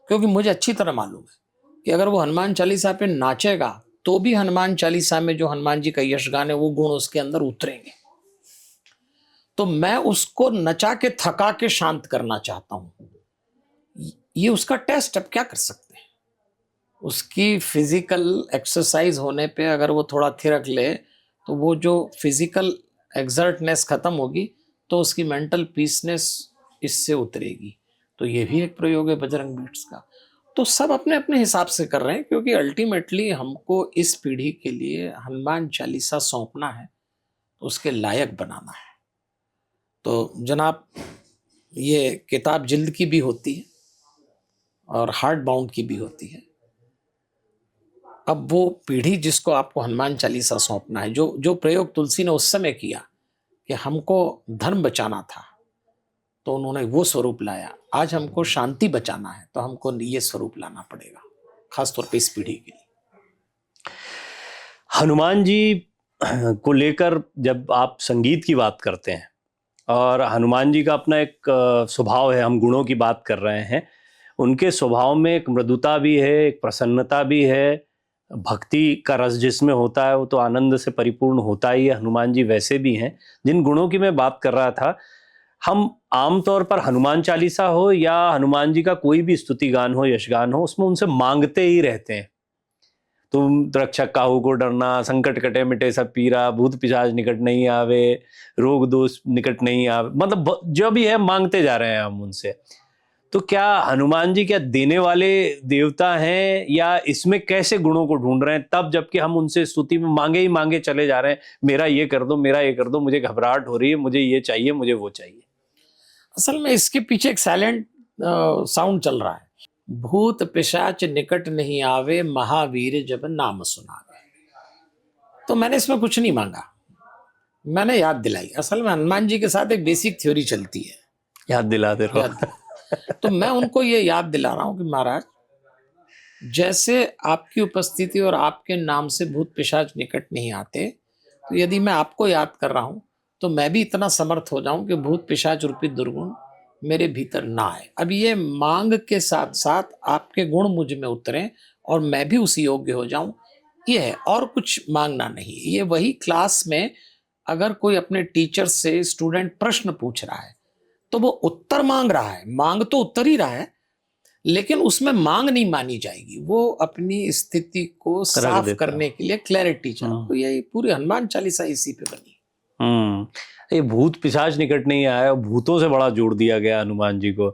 क्योंकि मुझे अच्छी तरह मालूम है कि अगर वो हनुमान चालीसा पे नाचेगा तो भी हनुमान चालीसा में जो हनुमान जी का यशगान है वो गुण उसके अंदर उतरेंगे। तो मैं उसको नचा के थका के शांत करना चाहता हूं। ये उसका टेस्ट, अब क्या कर सकते हैं। उसकी फिजिकल एक्सरसाइज होने पे अगर वो थोड़ा थिरक ले तो वो जो फिजिकल एक्सर्टनेस खत्म होगी तो उसकी मेंटल पीसनेस इससे उतरेगी। तो ये भी एक प्रयोग है बजरंग बीट्स का। तो सब अपने अपने हिसाब से कर रहे हैं, क्योंकि अल्टीमेटली हमको इस पीढ़ी के लिए हनुमान चालीसा सौंपना है, तो उसके लायक बनाना है। तो जनाब, ये किताब जिल्द की भी होती है और हार्ड बाउंड की भी होती है। अब वो पीढ़ी जिसको आपको हनुमान चालीसा सौंपना है, जो प्रयोग तुलसी ने उस समय किया कि हमको धर्म बचाना था, तो उन्होंने वो स्वरूप लाया। आज हमको शांति बचाना है तो हमको ये स्वरूप लाना पड़ेगा, खासतौर पे इस पीढ़ी के लिए। हनुमान जी को लेकर जब आप संगीत की बात करते हैं, और हनुमान जी का अपना एक स्वभाव है, हम गुणों की बात कर रहे हैं, उनके स्वभाव में एक मृदुता भी है, एक प्रसन्नता भी है, भक्ति का रस जिसमें होता है वो तो आनंद से परिपूर्ण होता ही है। हनुमान जी वैसे भी हैं। जिन गुणों की मैं बात कर रहा था, हम आमतौर पर हनुमान चालीसा हो या हनुमान जी का कोई भी स्तुति गान हो, यशगान हो, उसमें उनसे मांगते ही रहते हैं। तुम रक्षक काहू को डरना, संकट कटे मिटे सब पीरा, भूत पिशाच निकट नहीं आवे, रोग दोष निकट नहीं आवे, मतलब जो भी है मांगते जा रहे हैं हम उनसे। तो क्या हनुमान जी क्या देने वाले देवता हैं, या इसमें कैसे गुणों को ढूंढ रहे हैं तब, जबकि हम उनसे स्तुति में मांगे ही मांगे चले जा रहे हैं, मेरा ये कर दो, मेरा ये कर दो, मुझे घबराहट हो रही है, मुझे ये चाहिए, मुझे वो चाहिए। असल में इसके पीछे एक साइलेंट साउंड चल रहा है। भूत पिशाच निकट नहीं आवे, महावीर जब नाम सुनावे। तो मैंने इसमें कुछ नहीं मांगा, मैंने याद दिलाई। असल में हनुमान जी के साथ एक बेसिक थ्योरी चलती है, याद दिला दे रहा हूं। तो मैं उनको ये याद दिला रहा हूं कि महाराज, जैसे आपकी उपस्थिति और आपके नाम से भूत पिशाच निकट नहीं आते, तो यदि मैं आपको याद कर रहा हूं तो मैं भी इतना समर्थ हो जाऊं कि भूत पिशाच रूपी दुर्गुण मेरे भीतर ना आए। अब ये मांग के साथ साथ आपके गुण मुझ में उतरें और मैं भी उस योग्य हो जाऊं, ये है, और कुछ मांगना नहीं। ये वही क्लास में अगर कोई अपने टीचर से स्टूडेंट प्रश्न पूछ रहा है तो वो उत्तर मांग रहा है, मांग तो उत्तर ही रहा है, लेकिन उसमें मांग नहीं मानी जाएगी, वो अपनी स्थिति को साफ करने के लिए क्लैरिटी चाहिए। तो यही पूरी हनुमान चालीसा इसी पे बनी। ये भूत पिशाच निकट नहीं आया, भूतों से बड़ा जोड़ दिया गया हनुमान जी को।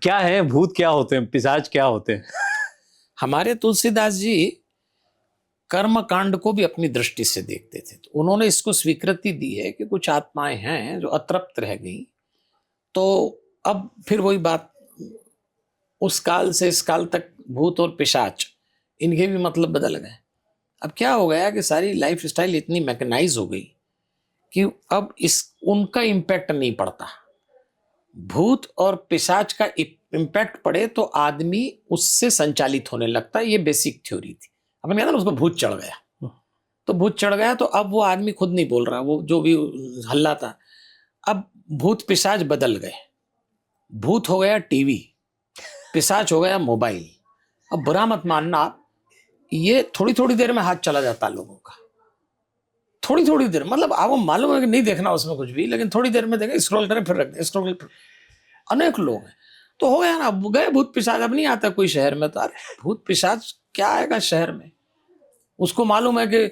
क्या है भूत, क्या होते हैं, पिशाच क्या होते हैं? हमारे तुलसीदास जी कर्म कांड को भी अपनी दृष्टि से देखते थे, तो उन्होंने इसको स्वीकृति दी है कि कुछ आत्माएं हैं जो अतृप्त रह गई। तो अब फिर वही बात, उस काल से इस काल तक भूत और पिशाच, इनके भी मतलब बदल गए। अब क्या हो गया कि सारी लाइफ स्टाइल इतनी मैकेनाइज हो गई कि अब उनका इम्पैक्ट नहीं पड़ता। भूत और पिशाच का इम्पैक्ट पड़े तो आदमी उससे संचालित होने लगता है। ये बेसिक थ्योरी थी। अपन कहते हैं ना, उसको भूत चढ़ गया, तो भूत चढ़ गया तो अब वो आदमी खुद नहीं बोल रहा, वो जो भी हल्ला था। अब भूत पिशाच बदल गए, भूत हो गया टीवी, पिशाच हो गया मोबाइल। अब बुरा मत मानना आप, ये थोड़ी थोड़ी देर में हाथ चला जाता है लोगों का, थोड़ी थोड़ी देर, मतलब आपको मालूम है कि नहीं देखना उसमें कुछ भी, लेकिन थोड़ी देर में देखें, स्क्रॉल करें फिर रख दें, स्क्रॉल फिर। अनेक लोग हैं, तो हो गया ना, गए भूत पिशाच। अब नहीं आता कोई शहर में, तो अरे भूत पिशाच क्या आएगा शहर में? उसको मालूम है कि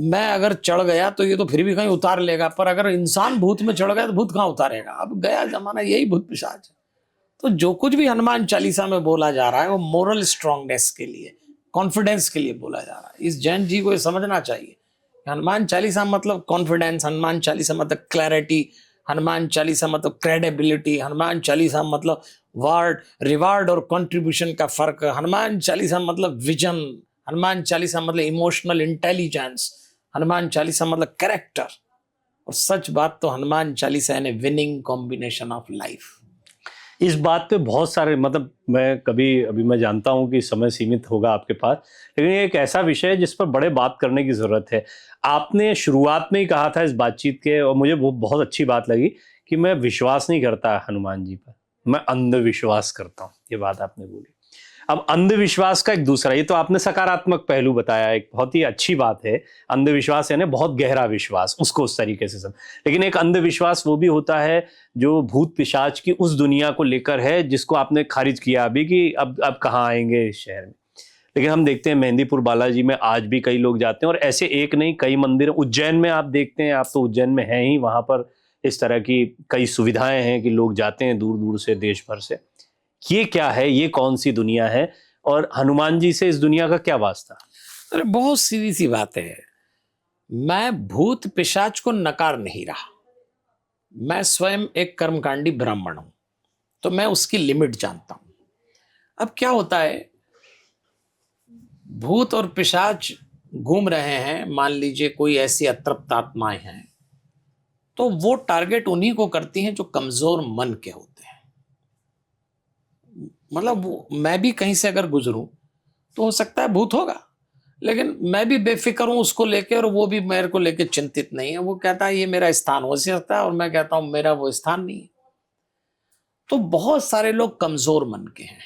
मैं अगर चढ़ गया तो ये तो फिर भी कहीं उतार लेगा, पर अगर इंसान भूत में चढ़ गया तो भूत कहाँ उतारेगा? अब गया जमाना, यही भूत पिशाच है। तो जो कुछ भी हनुमान चालीसा में बोला जा रहा है वो मोरल स्ट्रांगनेस के लिए, कॉन्फिडेंस के लिए बोला जा रहा है। इस जैन जी को ये समझना चाहिए, हनुमान चालीसा मतलब कॉन्फिडेंस, हनुमान चालीसा मतलब क्लैरिटी, हनुमान चालीसा मतलब क्रेडिबिलिटी, हनुमान चालीसा मतलब वार्ड रिवार्ड और कंट्रीब्यूशन का फर्क, हनुमान चालीसा मतलब विजन, हनुमान चालीसा मतलब इमोशनल इंटेलिजेंस, हनुमान चालीसा मतलब कैरेक्टर। और सच बात तो हनुमान चालीसा यानी विनिंग कॉम्बिनेशन ऑफ लाइफ। इस बात पे बहुत सारे, मतलब मैं कभी, अभी मैं जानता हूँ कि समय सीमित होगा आपके पास, लेकिन ये एक ऐसा विषय है जिस पर बड़े बात करने की ज़रूरत है। आपने शुरुआत में ही कहा था इस बातचीत के, और मुझे वो बहुत अच्छी बात लगी कि मैं विश्वास नहीं करता हनुमान जी पर, मैं अंधविश्वास करता हूँ। ये बात आपने बोली। अब अंधविश्वास का एक दूसरा, ये तो आपने सकारात्मक पहलू बताया, एक बहुत ही अच्छी बात है। अंधविश्वास यानी बहुत गहरा विश्वास, उसको उस तरीके से सब। लेकिन एक अंधविश्वास वो भी होता है जो भूत पिशाच की उस दुनिया को लेकर है, जिसको आपने खारिज किया अभी कि अब कहाँ आएंगे इस शहर में। लेकिन हम देखते हैं मेहंदीपुर बालाजी में आज भी कई लोग जाते हैं, और ऐसे एक नहीं कई मंदिर, उज्जैन में आप देखते हैं, आप तो उज्जैन में हैं ही, वहाँ पर इस तरह की कई सुविधाएं हैं कि लोग जाते हैं दूर दूर से, देश भर से। ये क्या है, ये कौन सी दुनिया है, और हनुमान जी से इस दुनिया का क्या वास्ता? अरे बहुत सीधी सी बात है, मैं भूत पिशाच को नकार नहीं रहा, मैं स्वयं एक कर्मकांडी ब्राह्मण हूं, तो मैं उसकी लिमिट जानता हूं। अब क्या होता है, भूत और पिशाच घूम रहे हैं, मान लीजिए कोई ऐसी अतृप्त आत्माएं हैं, तो वो टारगेट उन्हीं को करती हैं जो कमजोर मन के होते हैं। मतलब मैं भी कहीं से अगर गुजरूं तो हो सकता है भूत होगा, लेकिन मैं भी बेफिक्र हूं उसको लेके, और वो भी मेरे को लेके चिंतित नहीं है। वो कहता है ये मेरा स्थान हो सकता है, और मैं कहता हूं मेरा वो स्थान नहीं है। तो बहुत सारे लोग कमजोर मन के हैं,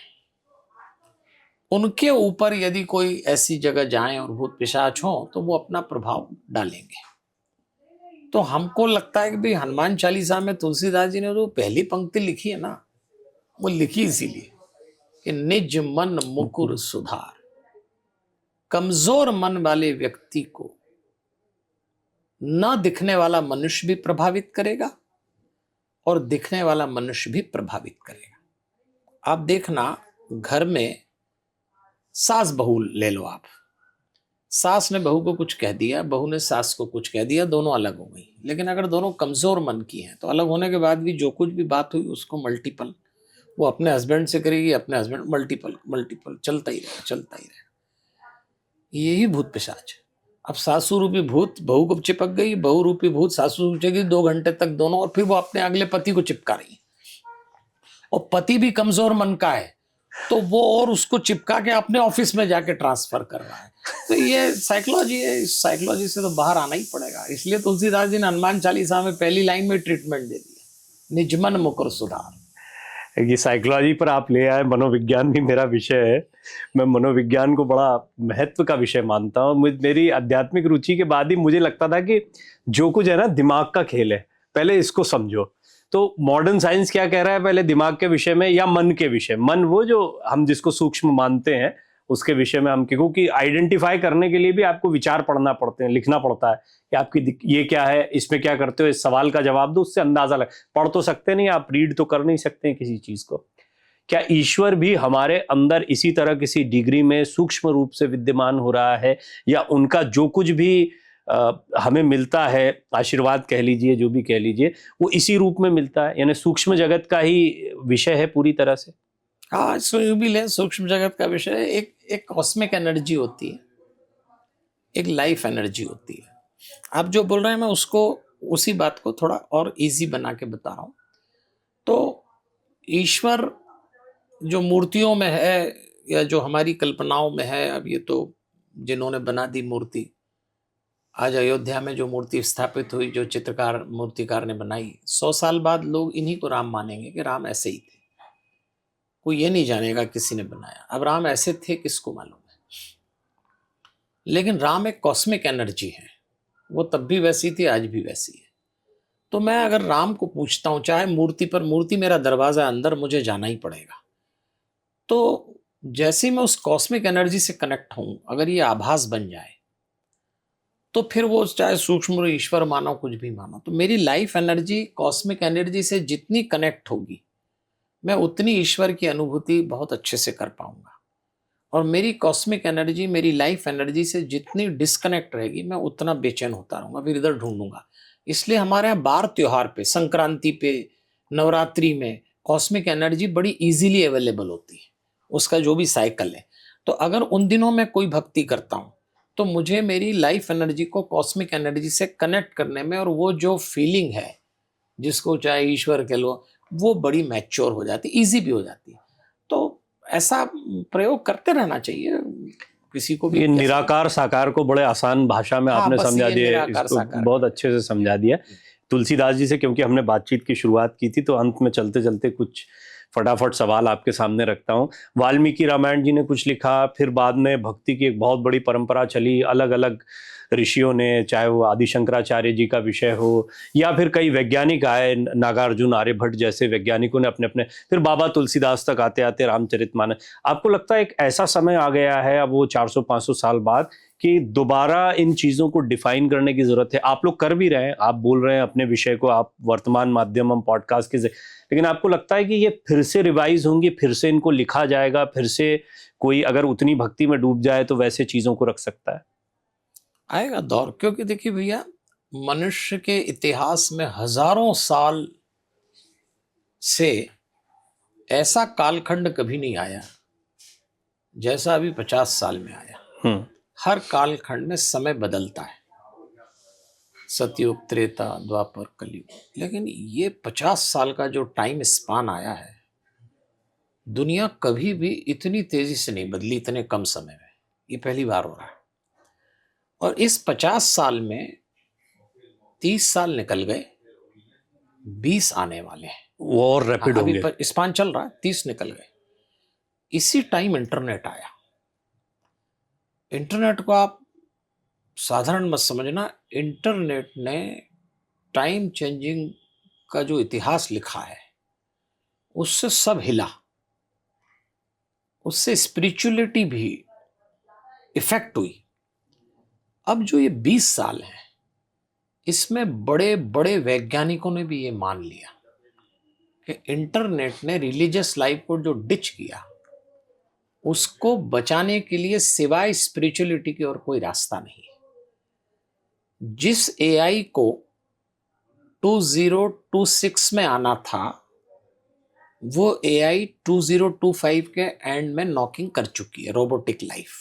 उनके ऊपर यदि कोई ऐसी जगह जाए और भूत पिशाच हो तो वो अपना प्रभाव डालेंगे। तो हमको लगता है कि भाई हनुमान चालीसा में तुलसीदास जी ने जो पहली पंक्ति लिखी है ना, वो लिखी इसीलिए कि निज मन मुकुर सुधार। कमजोर मन वाले व्यक्ति को न दिखने वाला मनुष्य भी प्रभावित करेगा और दिखने वाला मनुष्य भी प्रभावित करेगा। आप देखना, घर में सास बहू ले लो आप, सास ने बहू को कुछ कह दिया, बहू ने सास को कुछ कह दिया, दोनों अलग हो गई। लेकिन अगर दोनों कमजोर मन की हैं तो अलग होने के बाद भी जो कुछ भी बात हुई उसको मल्टीपल वो अपने हस्बैंड से करेगी, अपने हस्बैंड, मल्टीपल चलता ही रहेगा। यही भूत पिशाच। अब सासू रूपी भूत बहू को चिपक गई, बहू रूपी भूत सासू को चिपक 2 घंटे तक दोनों, और फिर वो अपने अगले पति को चिपका रही, और पति भी कमजोर मन का है तो वो और उसको चिपका के अपने ऑफिस में जाके ट्रांसफर कर रहा है। तो ये साइकोलॉजी है, इस साइकोलॉजी से तो बाहर आना ही पड़ेगा। इसलिए तुलसीदास जी ने हनुमान चालीसा में पहली लाइन में ट्रीटमेंट दे दिया, निजमन मुकुर सुधार। ये साइकोलॉजी पर आप ले आए, मनोविज्ञान भी मेरा विषय है। मैं मनोविज्ञान को बड़ा महत्व का विषय मानता हूँ। मेरी आध्यात्मिक रुचि के बाद ही मुझे लगता था कि जो कुछ है ना दिमाग का खेल है, पहले इसको समझो। तो मॉडर्न साइंस क्या कह रहा है, पहले दिमाग के विषय में या मन के विषय, मन वो जो हम जिसको सूक्ष्म मानते हैं उसके विषय में हम, क्योंकि आइडेंटिफाई करने के लिए भी आपको विचार पढ़ना पड़ते हैं, लिखना पड़ता है कि आपकी ये क्या है, इसमें क्या करते हो, इस सवाल का जवाब दो, उससे अंदाजा लग। पढ़ तो सकते नहीं, आप रीड तो कर नहीं सकते हैं किसी चीज को। क्या ईश्वर भी हमारे अंदर इसी तरह किसी डिग्री में सूक्ष्म रूप से विद्यमान हो रहा है, या उनका जो कुछ भी हमें मिलता है, आशीर्वाद कह लीजिए, जो भी कह लीजिए, वो इसी रूप में मिलता है, यानी सूक्ष्म जगत का ही विषय है पूरी तरह से? हाँ, इसको यूं भी लें, सूक्ष्म जगत का विषय एक कॉस्मिक एनर्जी होती है, एक लाइफ एनर्जी होती है। आप जो बोल रहे हैं मैं उसको, उसी बात को थोड़ा और इजी बना के बता रहा हूँ। तो ईश्वर जो मूर्तियों में है या जो हमारी कल्पनाओं में है, अब ये तो जिन्होंने बना दी मूर्ति, आज अयोध्या में जो मूर्ति स्थापित हुई, जो चित्रकार मूर्तिकार ने बनाई, 100 साल बाद लोग इन्हीं को राम मानेंगे कि राम ऐसे ही थे। कोई ये नहीं जानेगा किसी ने बनाया। अब राम ऐसे थे किसको मालूम है। लेकिन राम एक कॉस्मिक एनर्जी है, वो तब भी वैसी थी, आज भी वैसी है। तो मैं अगर राम को पूछता हूं, चाहे मूर्ति पर, मूर्ति मेरा दरवाजा, अंदर मुझे जाना ही पड़ेगा। तो जैसे ही मैं उस कॉस्मिक एनर्जी से कनेक्ट हूं, अगर ये आभास बन जाए, तो फिर वो चाहे सूक्ष्म ईश्वर मानो, कुछ भी मानो, तो मेरी लाइफ एनर्जी कॉस्मिक एनर्जी से जितनी कनेक्ट होगी, मैं उतनी ईश्वर की अनुभूति बहुत अच्छे से कर पाऊंगा। और मेरी कॉस्मिक एनर्जी मेरी लाइफ एनर्जी से जितनी डिस्कनेक्ट रहेगी, मैं उतना बेचैन होता रहूंगा, फिर इधर ढूंढूंगा। इसलिए हमारे यहाँ बार त्योहार पे, संक्रांति पे, नवरात्रि में कॉस्मिक एनर्जी बड़ी इजीली अवेलेबल होती है, उसका जो भी साइकिल है। तो अगर उन दिनों में कोई भक्ति करता हूँ, तो मुझे मेरी लाइफ एनर्जी को कॉस्मिक एनर्जी से कनेक्ट करने में, और वो जो फीलिंग है जिसको चाहे ईश्वर कह लो, वो बड़ी मैच्योर हो जाती, इजी भी हो जाती है। तो ऐसा प्रयोग करते रहना चाहिए किसी को भी। ये निराकार साकार को बड़े आसान भाषा में आपने समझा दिया, इसको बहुत अच्छे से समझा दिया तुलसीदास जी से। क्योंकि हमने बातचीत की शुरुआत की थी, तो अंत में चलते चलते कुछ फटाफट सवाल आपके सामने रखता हूँ। वाल्मीकि रामायण जी ने कुछ लिखा, फिर बाद में भक्ति की एक बहुत बड़ी परंपरा चली, अलग अलग ऋषियों ने, चाहे वो आदि शंकराचार्य जी का विषय हो, या फिर कई वैज्ञानिक आए, नागार्जुन, आर्यभट्ट जैसे वैज्ञानिकों ने अपने अपने, फिर बाबा तुलसीदास तक आते आते रामचरितमानस। आपको लगता है एक ऐसा समय आ गया है अब वो 400-500 साल बाद कि दोबारा इन चीज़ों को डिफाइन करने की ज़रूरत है? आप लोग कर भी रहे हैं, आप बोल रहे हैं अपने विषय को, आप वर्तमान माध्यम, हम पॉडकास्ट के, लेकिन आपको लगता है कि ये फिर से रिवाइज होंगी, फिर से इनको लिखा जाएगा, फिर से कोई अगर उतनी भक्ति में डूब जाए तो वैसे चीज़ों को रख सकता है? आएगा दौर, क्योंकि देखिए भैया, मनुष्य के इतिहास में हजारों साल से ऐसा कालखंड कभी नहीं आया जैसा अभी 50 साल में आया। हर कालखंड में समय बदलता है, सतयुग, त्रेता, द्वापर, कलयुग, लेकिन ये 50 साल का जो टाइम स्पान आया है, दुनिया कभी भी इतनी तेजी से नहीं बदली, इतने कम समय में। ये पहली बार हो रहा है। और इस 50 साल में 30 साल निकल गए, 20 आने वाले हैं, वो और रैपिड होंगे। अभी स्पान चल रहा है, 30 निकल गए। इसी टाइम इंटरनेट आया। इंटरनेट को आप साधारण मत समझना, इंटरनेट ने टाइम चेंजिंग का जो इतिहास लिखा है, उससे सब हिला, उससे स्पिरिचुअलिटी भी इफेक्ट हुई। अब जो ये 20 साल है, इसमें बड़े बड़े वैज्ञानिकों ने भी ये मान लिया कि इंटरनेट ने रिलीजियस लाइफ को जो डिच किया, उसको बचाने के लिए सिवाय स्पिरिचुअलिटी की और कोई रास्ता नहीं है। जिस एआई को 2026 में आना था, वो एआई 2025 के एंड में नॉकिंग कर चुकी है, रोबोटिक लाइफ।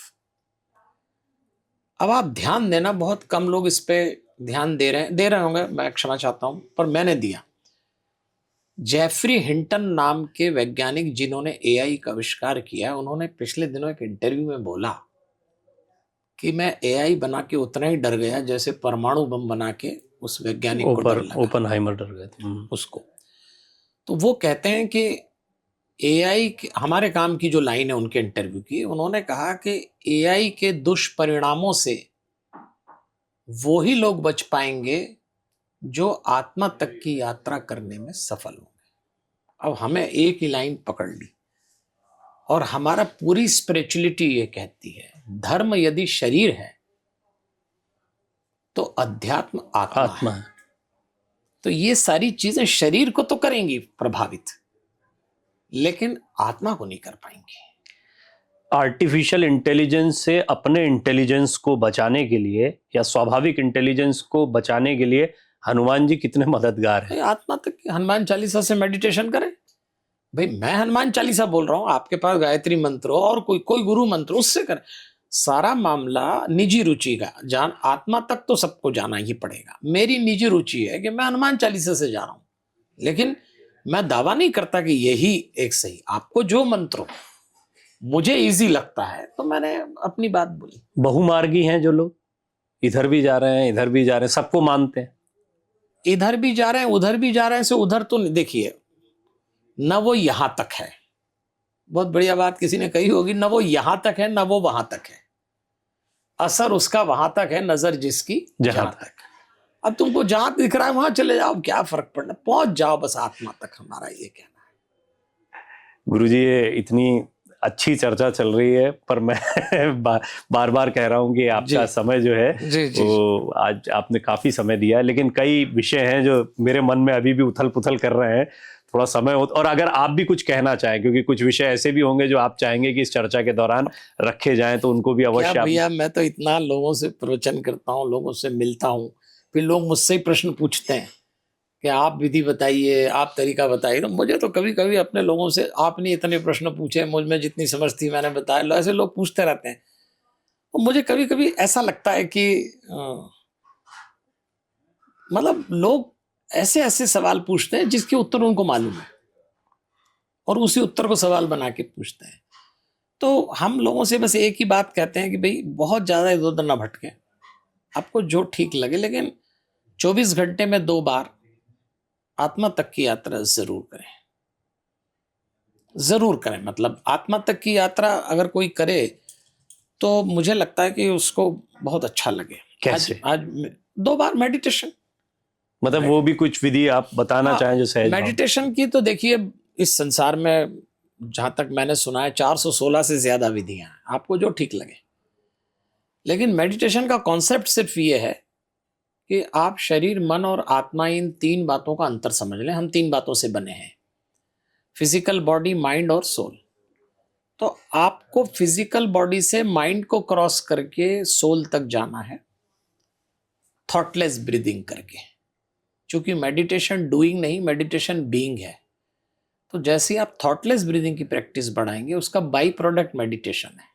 अब आप ध्यान देना, बहुत कम लोग इस पे ध्यान दे रहे होंगे, मैं क्षमा चाहता हूं, पर मैंने दिया। जेफरी हिंटन नाम के वैज्ञानिक जिन्होंने एआई का आविष्कार किया, उन्होंने पिछले दिनों एक इंटरव्यू में बोला कि मैं एआई बना के उतना ही डर गया जैसे परमाणु बम बना के उस वैज्ञानिक को डर लगा, ओपनहाइमर डर गए थे उसको। तो वो कहते हैं कि एआई हमारे काम की जो लाइन है उनके इंटरव्यू की, उन्होंने कहा कि एआई के दुष्परिणामों से वो ही लोग बच पाएंगे जो आत्मा तक की यात्रा करने में सफल होंगे। अब हमें एक ही लाइन पकड़ ली, और हमारा पूरी स्पिरिचुअलिटी ये कहती है, धर्म यदि शरीर है तो अध्यात्म आत्मा है। तो ये सारी चीजें शरीर को तो करेंगी प्रभावित, लेकिन आत्मा को नहीं कर पाएंगी। आर्टिफिशियल इंटेलिजेंस से अपने इंटेलिजेंस को बचाने के लिए या स्वाभाविक इंटेलिजेंस को बचाने के लिए हनुमान जी कितने मददगार हैं। आत्मा तक हनुमान चालीसा से मेडिटेशन करें। भाई मैं हनुमान चालीसा बोल रहा हूं, आपके पास गायत्री मंत्र हो और कोई गुरु मंत्र, उससे करें। सारा मामला निजी रुचि का, जान आत्मा तक तो सबको जाना ही पड़ेगा। मेरी निजी रुचि है कि मैं हनुमान चालीसा से जा रहा हूं, लेकिन मैं दावा नहीं करता कि यही एक सही। आपको जो मंत्र हो, मुझे इजी लगता है तो मैंने अपनी बात बोली। बहुमार्गी हैं जो लोग, इधर भी जा रहे हैं इधर भी जा रहे हैं, सबको मानते हैं, इधर भी जा रहे हैं उधर भी जा रहे हैं, से उधर तो देखिए न वो यहां तक है। बहुत बढ़िया बात किसी ने कही होगी, न वो यहां तक है न वो वहां तक है, असर उसका वहां तक है, नजर जिसकी जहां तक। अब तुमको जहां दिख रहा है वहां चले जाओ, क्या फर्क पड़ना, पहुंच जाओ बस आत्मा तक, हमारा ये कहना है। गुरुजी ये इतनी अच्छी चर्चा चल रही है, पर मैं बार बार कह रहा हूँ कि आपका समय जो है वो आज आपने काफी समय दिया है, लेकिन कई विषय हैं जो मेरे मन में अभी भी उथल पुथल कर रहे हैं। थोड़ा समय हो, और अगर आप भी कुछ कहना चाहें, क्योंकि कुछ विषय ऐसे भी होंगे जो आप चाहेंगे कि इस चर्चा के दौरान रखे जाएं, तो उनको भी अवश्य। भैया मैं तो इतना लोगों से प्रवचन करता हूँ, लोगों से मिलता हूँ, फिर लोग मुझसे ही प्रश्न पूछते हैं कि आप विधि बताइए, आप तरीका बताइए। तो मुझे तो कभी कभी अपने लोगों से, आपने इतने प्रश्न पूछे, मुझ में जितनी समझ थी मैंने बताया, ऐसे लोग पूछते रहते हैं। तो मुझे कभी कभी ऐसा लगता है कि मतलब लोग ऐसे ऐसे सवाल पूछते हैं जिसके उत्तर उनको मालूम है, और उसी उत्तर को सवाल बना के पूछते हैं। तो हम लोगों से बस एक ही बात कहते हैं कि भाई बहुत ज्यादा इधर उधर ना भटके, आपको जो ठीक लगे, लेकिन 24 घंटे में 2 बार आत्मा तक की यात्रा जरूर करें, जरूर करें। मतलब आत्मा तक की यात्रा अगर कोई करे तो मुझे लगता है कि उसको बहुत अच्छा लगे। कैसे? आज 2 बार मेडिटेशन, मतलब वो भी कुछ विधि आप बताना चाहें जो सहज मेडिटेशन की। तो देखिए इस संसार में जहां तक मैंने सुना है 416 से ज्यादा विधियां हैं, आपको जो ठीक लगे। लेकिन मेडिटेशन का कॉन्सेप्ट सिर्फ ये है कि आप शरीर, मन और आत्मा, इन 3 बातों का अंतर समझ लें। हम 3 बातों से बने हैं, फिजिकल बॉडी, माइंड और सोल। तो आपको फिजिकल बॉडी से माइंड को क्रॉस करके सोल तक जाना है, थॉटलेस ब्रीदिंग करके। क्योंकि मेडिटेशन डूइंग नहीं, मेडिटेशन बीइंग है। तो जैसे ही आप थॉटलेस ब्रीदिंग की प्रैक्टिस बढ़ाएंगे, उसका बाई प्रोडक्ट मेडिटेशन है।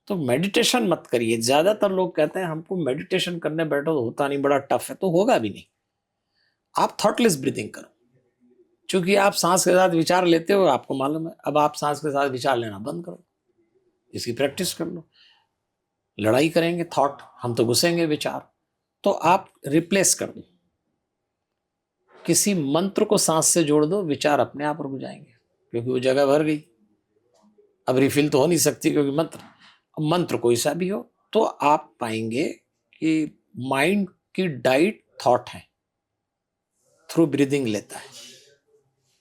तो मेडिटेशन मत करिए। ज्यादातर लोग कहते हैं हमको मेडिटेशन करने बैठो तो होता नहीं, बड़ा टफ है। तो होगा भी नहीं। आप थॉटलेस ब्रीदिंग करो, क्योंकि आप सांस के साथ विचार लेते हो, आपको मालूम है। अब आप सांस के साथ विचार लेना बंद करो, इसकी प्रैक्टिस कर लो। लड़ाई करेंगे थॉट, हम तो घुसेंगे विचार। तो आप रिप्लेस कर दो, किसी मंत्र को सांस से जोड़ दो, विचार अपने आप रुक जाएंगे, क्योंकि वो जगह भर गई। अब रिफिल तो हो नहीं सकती, क्योंकि मंत्र कोई सा भी हो। तो आप पाएंगे कि माइंड की डाइट थॉट है, थ्रू ब्रीदिंग लेता है।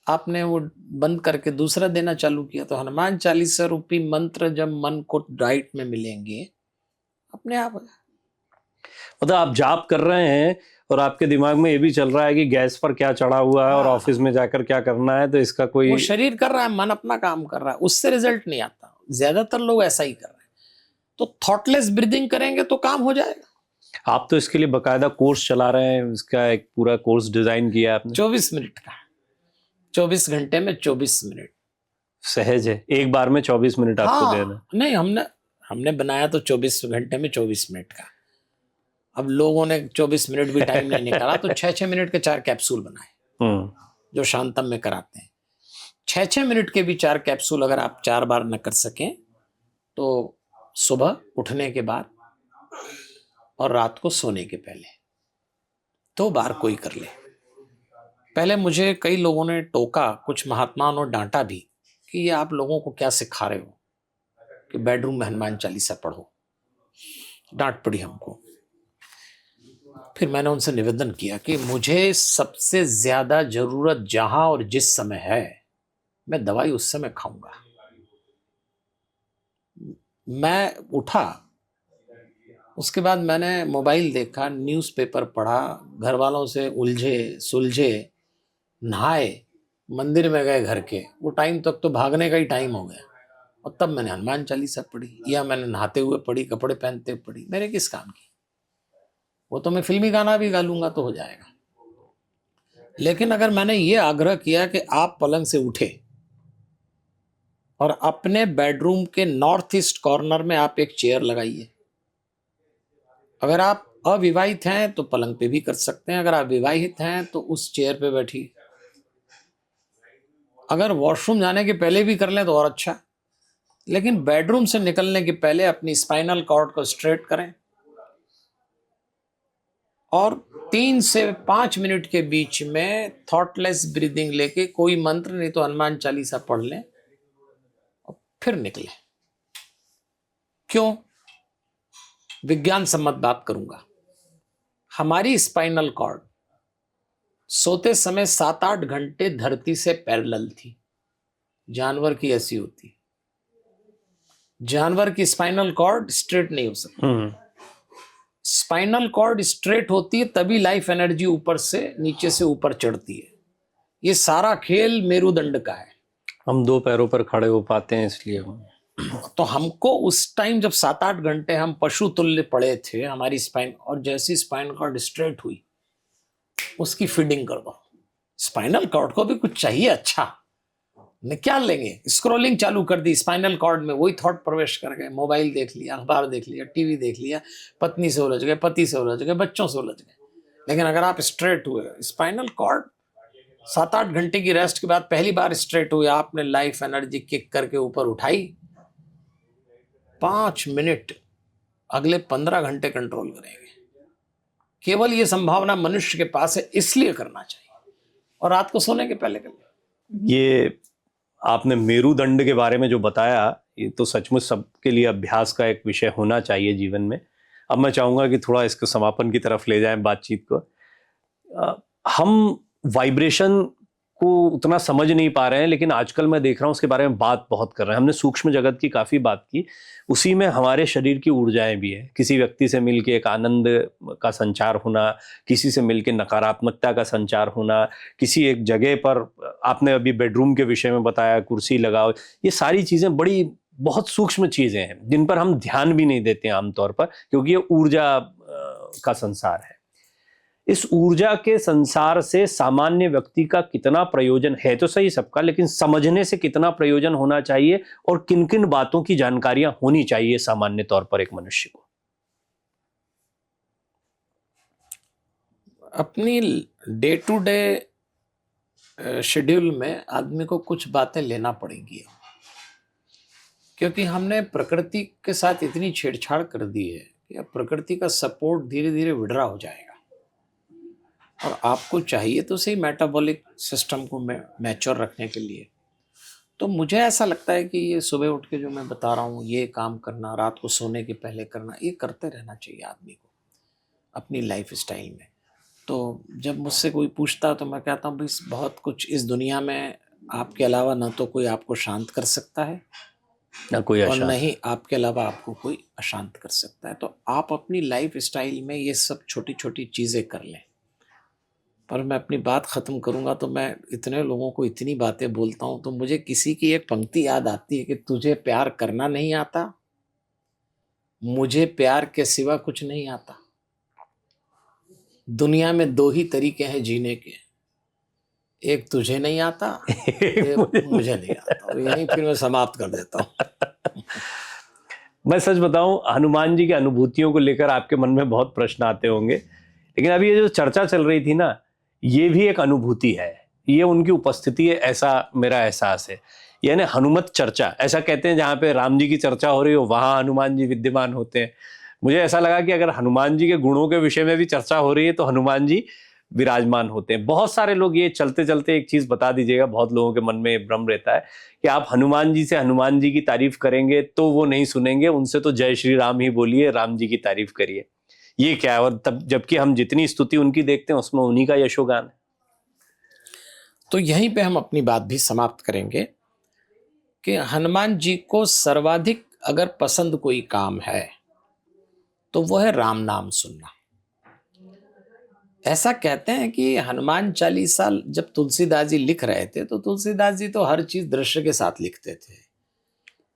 आपने वो बंद करके दूसरा देना चालू किया, तो हनुमान चालीसा रूपी मंत्र जब मन को डाइट में मिलेंगे, अपने आप। मतलब आप जाप कर रहे हैं और आपके दिमाग में ये भी चल रहा है कि गैस पर क्या चढ़ा हुआ है और ऑफिस में जाकर क्या करना है, तो इसका कोई, वो शरीर कर रहा है, मन अपना काम कर रहा है, उससे रिजल्ट नहीं आता। ज्यादातर लोग ऐसा ही कर रहे हैं। तो थॉटलेस ब्रीदिंग करेंगे तो काम हो जाएगा। आप तो इसके लिए बकायदा कोर्स चला रहे हैं, इसका एक पूरा कोर्स डिजाइन किया आपने। 24 मिनट का, 24 घंटे में 24 मिनट सहज है, एक बार में 24 मिनट आपको देना। नहीं, हमने बनाया तो 24 घंटे में 24 मिनट का। अब लोगों ने 24 मिनट भी टाइम नहीं निकाला, तो 6-6 मिनट के 4 कैप्सूल बनाए, जो शांतम में कराते हैं। 6-6 मिनट के भी 4 कैप्सूल अगर आप 4 बार न कर सकें, तो सुबह उठने के बाद और रात को सोने के पहले 2 बार कोई कर ले। पहले मुझे कई लोगों ने टोका, कुछ महात्माओं ने डांटा भी कि ये आप लोगों को क्या सिखा रहे हो कि बेडरूम में हनुमान चालीसा पढ़ो, डांट पड़ी हमको। फिर मैंने उनसे निवेदन किया कि मुझे सबसे ज्यादा जरूरत जहां और जिस समय है, मैं दवाई उस समय खाऊंगा। मैं उठा, उसके बाद मैंने मोबाइल देखा, न्यूज़पेपर पढ़ा, घर वालों से उलझे सुलझे, नहाए, मंदिर में गए घर के, वो टाइम तक तो भागने का ही टाइम हो गया, और तब मैंने हनुमान चालीसा पढ़ी, या मैंने नहाते हुए पढ़ी, कपड़े पहनते हुए पढ़ी। मेरे किस काम की? वो तो मैं फिल्मी गाना भी गा लूंगा तो हो जाएगा। लेकिन अगर मैंने ये आग्रह किया कि आप पलंग से उठे और अपने बेडरूम के नॉर्थ ईस्ट कॉर्नर में आप एक चेयर लगाइए। अगर आप अविवाहित हैं तो पलंग पे भी कर सकते हैं, अगर आप विवाहित हैं तो उस चेयर पे बैठिए। अगर वॉशरूम जाने के पहले भी कर लें तो और अच्छा, लेकिन बेडरूम से निकलने के पहले अपनी स्पाइनल कॉर्ड को स्ट्रेट करें और 3 से 5 मिनट के बीच में थॉटलेस ब्रीदिंग लेके, कोई मंत्र नहीं तो हनुमान चालीसा पढ़ लें और फिर निकलें। क्यों? विज्ञान सम्मत बात करूंगा। हमारी स्पाइनल कॉर्ड सोते समय 7-8 घंटे धरती से पैरेलल थी। जानवर की ऐसी होती, जानवर की स्पाइनल कॉर्ड स्ट्रेट नहीं हो सकती। स्पाइनल कॉर्ड स्ट्रेट होती है तभी लाइफ एनर्जी ऊपर से नीचे से ऊपर चढ़ती है। ये सारा खेल मेरुदंड का है। हम 2 पैरों पर खड़े हो पाते हैं इसलिए। तो हमको उस टाइम जब 7-8 घंटे हम पशु तुल्य पड़े थे, हमारी स्पाइन, और जैसी स्पाइन कॉर्ड स्ट्रेट हुई उसकी फीडिंग कर दो। स्पाइनल कॉर्ड को भी कुछ चाहिए अच्छा, निकाल लेंगे। स्क्रॉलिंग चालू कर दी स्पाइनल कॉर्ड में, वही थॉट प्रवेश कर गए, मोबाइल देख लिया, अखबार देख लिया, टीवी देख लिया, पत्नी से उलझ गए, पति से उलझ गए, बच्चों से उलझ गए। लेकिन अगर आप स्ट्रेट हुए, स्पाइनल कॉर्ड 7-8 घंटे की रेस्ट के बाद पहली बार स्ट्रेट हुए, आपने लाइफ एनर्जी किक करके ऊपर उठाई, 5 मिनट अगले 15 घंटे कंट्रोल करेंगे। केवल ये संभावना मनुष्य के पास है, इसलिए करना चाहिए, और रात को सोने के पहले कर ले। ये आपने मेरुदंड के बारे में जो बताया, ये तो सचमुच सबके लिए अभ्यास का एक विषय होना चाहिए जीवन में। अब मैं चाहूँगा कि थोड़ा इसको समापन की तरफ ले जाएं बातचीत को। हम वाइब्रेशन को उतना समझ नहीं पा रहे हैं, लेकिन आजकल मैं देख रहा हूँ उसके बारे में बात बहुत कर रहे हैं। हमने सूक्ष्म जगत की काफ़ी बात की, उसी में हमारे शरीर की ऊर्जाएं भी हैं। किसी व्यक्ति से मिलके एक आनंद का संचार होना, किसी से मिलके नकारात्मकता का संचार होना, किसी एक जगह पर, आपने अभी बेडरूम के विषय में बताया, कुर्सी लगाओ, ये सारी चीज़ें बड़ी बहुत सूक्ष्म चीज़ें हैं जिन पर हम ध्यान भी नहीं देते हैं आमतौर पर, क्योंकि ये ऊर्जा का संसार है। इस ऊर्जा के संसार से सामान्य व्यक्ति का कितना प्रयोजन है तो सही सबका, लेकिन समझने से कितना प्रयोजन होना चाहिए और किन किन बातों की जानकारियां होनी चाहिए सामान्य तौर पर एक मनुष्य को? अपनी डे टू डे शेड्यूल में आदमी को कुछ बातें लेना पड़ेंगी, क्योंकि हमने प्रकृति के साथ इतनी छेड़छाड़ कर दी है कि अब प्रकृति का सपोर्ट धीरे धीरे विड्रा हो जाएगा, और आपको चाहिए तो सही मेटाबॉलिक सिस्टम को मैच्योर रखने के लिए। तो मुझे ऐसा लगता है कि ये सुबह उठ के जो मैं बता रहा हूँ, ये काम करना, रात को सोने के पहले करना, ये करते रहना चाहिए आदमी को अपनी लाइफ स्टाइल में। तो जब मुझसे कोई पूछता तो मैं कहता हूँ भाई, बहुत कुछ इस दुनिया में आपके अलावा ना तो कोई आपको शांत कर सकता है, ना कोई और नहीं आपके अलावा आपको कोई अशांत कर सकता है। तो आप अपनी लाइफ स्टाइल में ये सब छोटी छोटी चीज़ें कर लें। पर मैं अपनी बात ख़त्म करूँगा तो मैं इतने लोगों को इतनी बातें बोलता हूँ, तो मुझे किसी की एक पंक्ति याद आती है कि तुझे प्यार करना नहीं आता, मुझे प्यार के सिवा कुछ नहीं आता। दुनिया में 2 ही तरीके हैं जीने के, एक तुझे नहीं आता, एक मुझे नहीं आता। और यहीं फिर मैं समाप्त कर देता हूँ। मैं सच बताऊं, हनुमान जी की अनुभूतियों को लेकर आपके मन में बहुत प्रश्न आते होंगे, लेकिन अभी ये जो चर्चा चल रही थी ना, ये भी एक अनुभूति है, ये उनकी उपस्थिति है, ऐसा मेरा एहसास है। यानी हनुमत चर्चा, ऐसा कहते हैं जहाँ पे राम जी की चर्चा हो रही हो वहाँ हनुमान जी विद्यमान होते हैं। मुझे ऐसा लगा कि अगर हनुमान जी के गुणों के विषय में भी चर्चा हो रही है तो हनुमान जी विराजमान होते हैं। बहुत सारे लोग, ये चलते चलते एक चीज बता दीजिएगा, बहुत लोगों के मन में भ्रम रहता है कि आप हनुमान जी से हनुमान जी की तारीफ करेंगे तो वो नहीं सुनेंगे, उनसे तो जय श्री राम ही बोलिए, राम जी की तारीफ करिए। ये क्या है? और तब जबकि हम जितनी स्तुति उनकी देखते हैं उसमें उन्हीं का यशोगान है। तो यहीं पे हम अपनी बात भी समाप्त करेंगे कि हनुमान जी को सर्वाधिक अगर पसंद कोई काम है तो वो है राम नाम सुनना। ऐसा कहते हैं कि हनुमान चालीसा जब तुलसीदास जी लिख रहे थे तो तुलसीदास जी तो हर चीज दृश्य के साथ लिखते थे।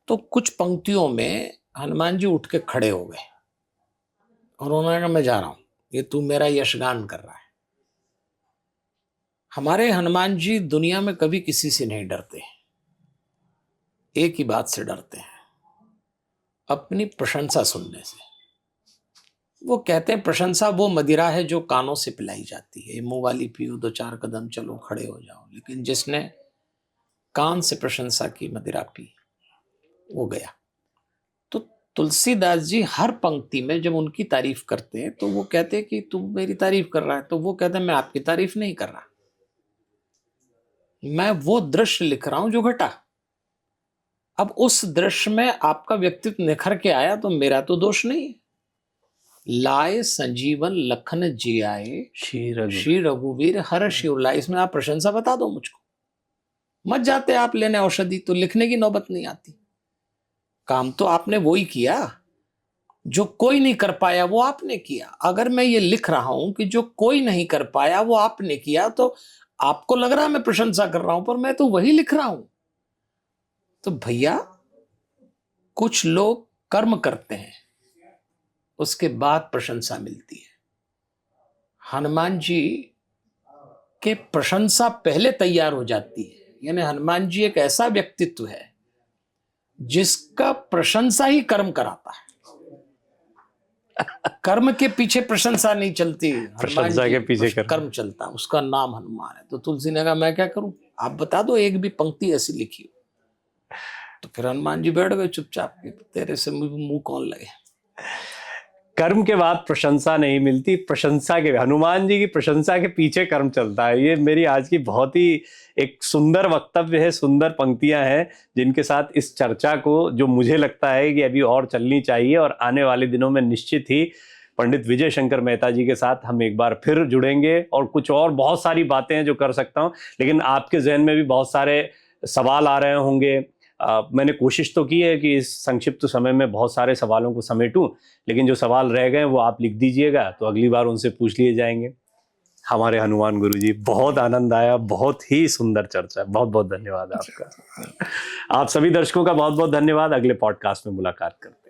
तो कुछ पंक्तियों में हनुमान जी उठ के खड़े हो गए और उन्होंने कहा मैं जा रहा हूं, ये तू मेरा यशगान कर रहा है। हमारे हनुमान जी दुनिया में कभी किसी से नहीं डरते, एक ही बात से डरते हैं, अपनी प्रशंसा सुनने से। वो कहते हैं प्रशंसा वो मदिरा है जो कानों से पिलाई जाती है, मुंह वाली पियो, 2-4 कदम चलो, खड़े हो जाओ, लेकिन जिसने कान से प्रशंसा की, मदिरा पी, वो गया। तो तुलसीदास जी हर पंक्ति में जब उनकी तारीफ करते हैं तो वो कहते हैं कि तू मेरी तारीफ कर रहा है, तो वो कहते हैं मैं आपकी तारीफ नहीं कर रहा, मैं वो दृश्य लिख रहा हूं जो घटा। अब उस दृश्य में आपका व्यक्तित्व निखर के आया तो मेरा तो दोष नहीं है। लाए संजीवन लखन जियाए श्री रघुवीर हर शिवलाए, इसमें आप प्रशंसा बता दो मुझको, मत जाते आप लेने औषधि, तो लिखने की नौबत नहीं आती। काम तो आपने वो ही किया जो कोई नहीं कर पाया, वो आपने किया। अगर मैं ये लिख रहा हूं कि जो कोई नहीं कर पाया वो आपने किया, तो आपको लग रहा है मैं प्रशंसा कर रहा हूं, पर मैं तो वही लिख रहा हूं। तो भैया कुछ लोग कर्म करते हैं, उसके बाद प्रशंसा मिलती है। हनुमान जी के प्रशंसा पहले तैयार हो जाती है, यानी हनुमान जी एक ऐसा व्यक्तित्व है जिसका प्रशंसा ही कर्म कराता है। कर्म के पीछे प्रशंसा नहीं चलती, प्रशंसा के पीछे कर्म चलता, उसका नाम हनुमान है। तो तुलसी ने कहा मैं क्या करूं, आप बता दो एक भी पंक्ति ऐसी लिखी हो। तो फिर हनुमान जी बैठ गए चुपचाप, तेरे से मुंह कौन लगे। कर्म के बाद प्रशंसा नहीं मिलती, प्रशंसा के, हनुमान जी की प्रशंसा के पीछे कर्म चलता है। ये मेरी आज की बहुत ही एक सुंदर वक्तव्य है, सुंदर पंक्तियां हैं जिनके साथ इस चर्चा को, जो मुझे लगता है कि अभी और चलनी चाहिए, और आने वाले दिनों में निश्चित ही पंडित विजय शंकर मेहता जी के साथ हम एक बार फिर जुड़ेंगे और कुछ और बहुत सारी बातें हैं जो कर सकता हूं। लेकिन आपके जहन में भी बहुत सारे सवाल आ रहे होंगे। मैंने कोशिश तो की है कि इस संक्षिप्त समय में बहुत सारे सवालों को समेटूं, लेकिन जो सवाल रह गए वो आप लिख दीजिएगा तो अगली बार उनसे पूछ लिए जाएंगे। हमारे हनुमान गुरु जी, बहुत आनंद आया, बहुत ही सुंदर चर्चा, बहुत बहुत धन्यवाद आपका। आप सभी दर्शकों का बहुत बहुत धन्यवाद। अगले पॉडकास्ट में मुलाकात करते हैं।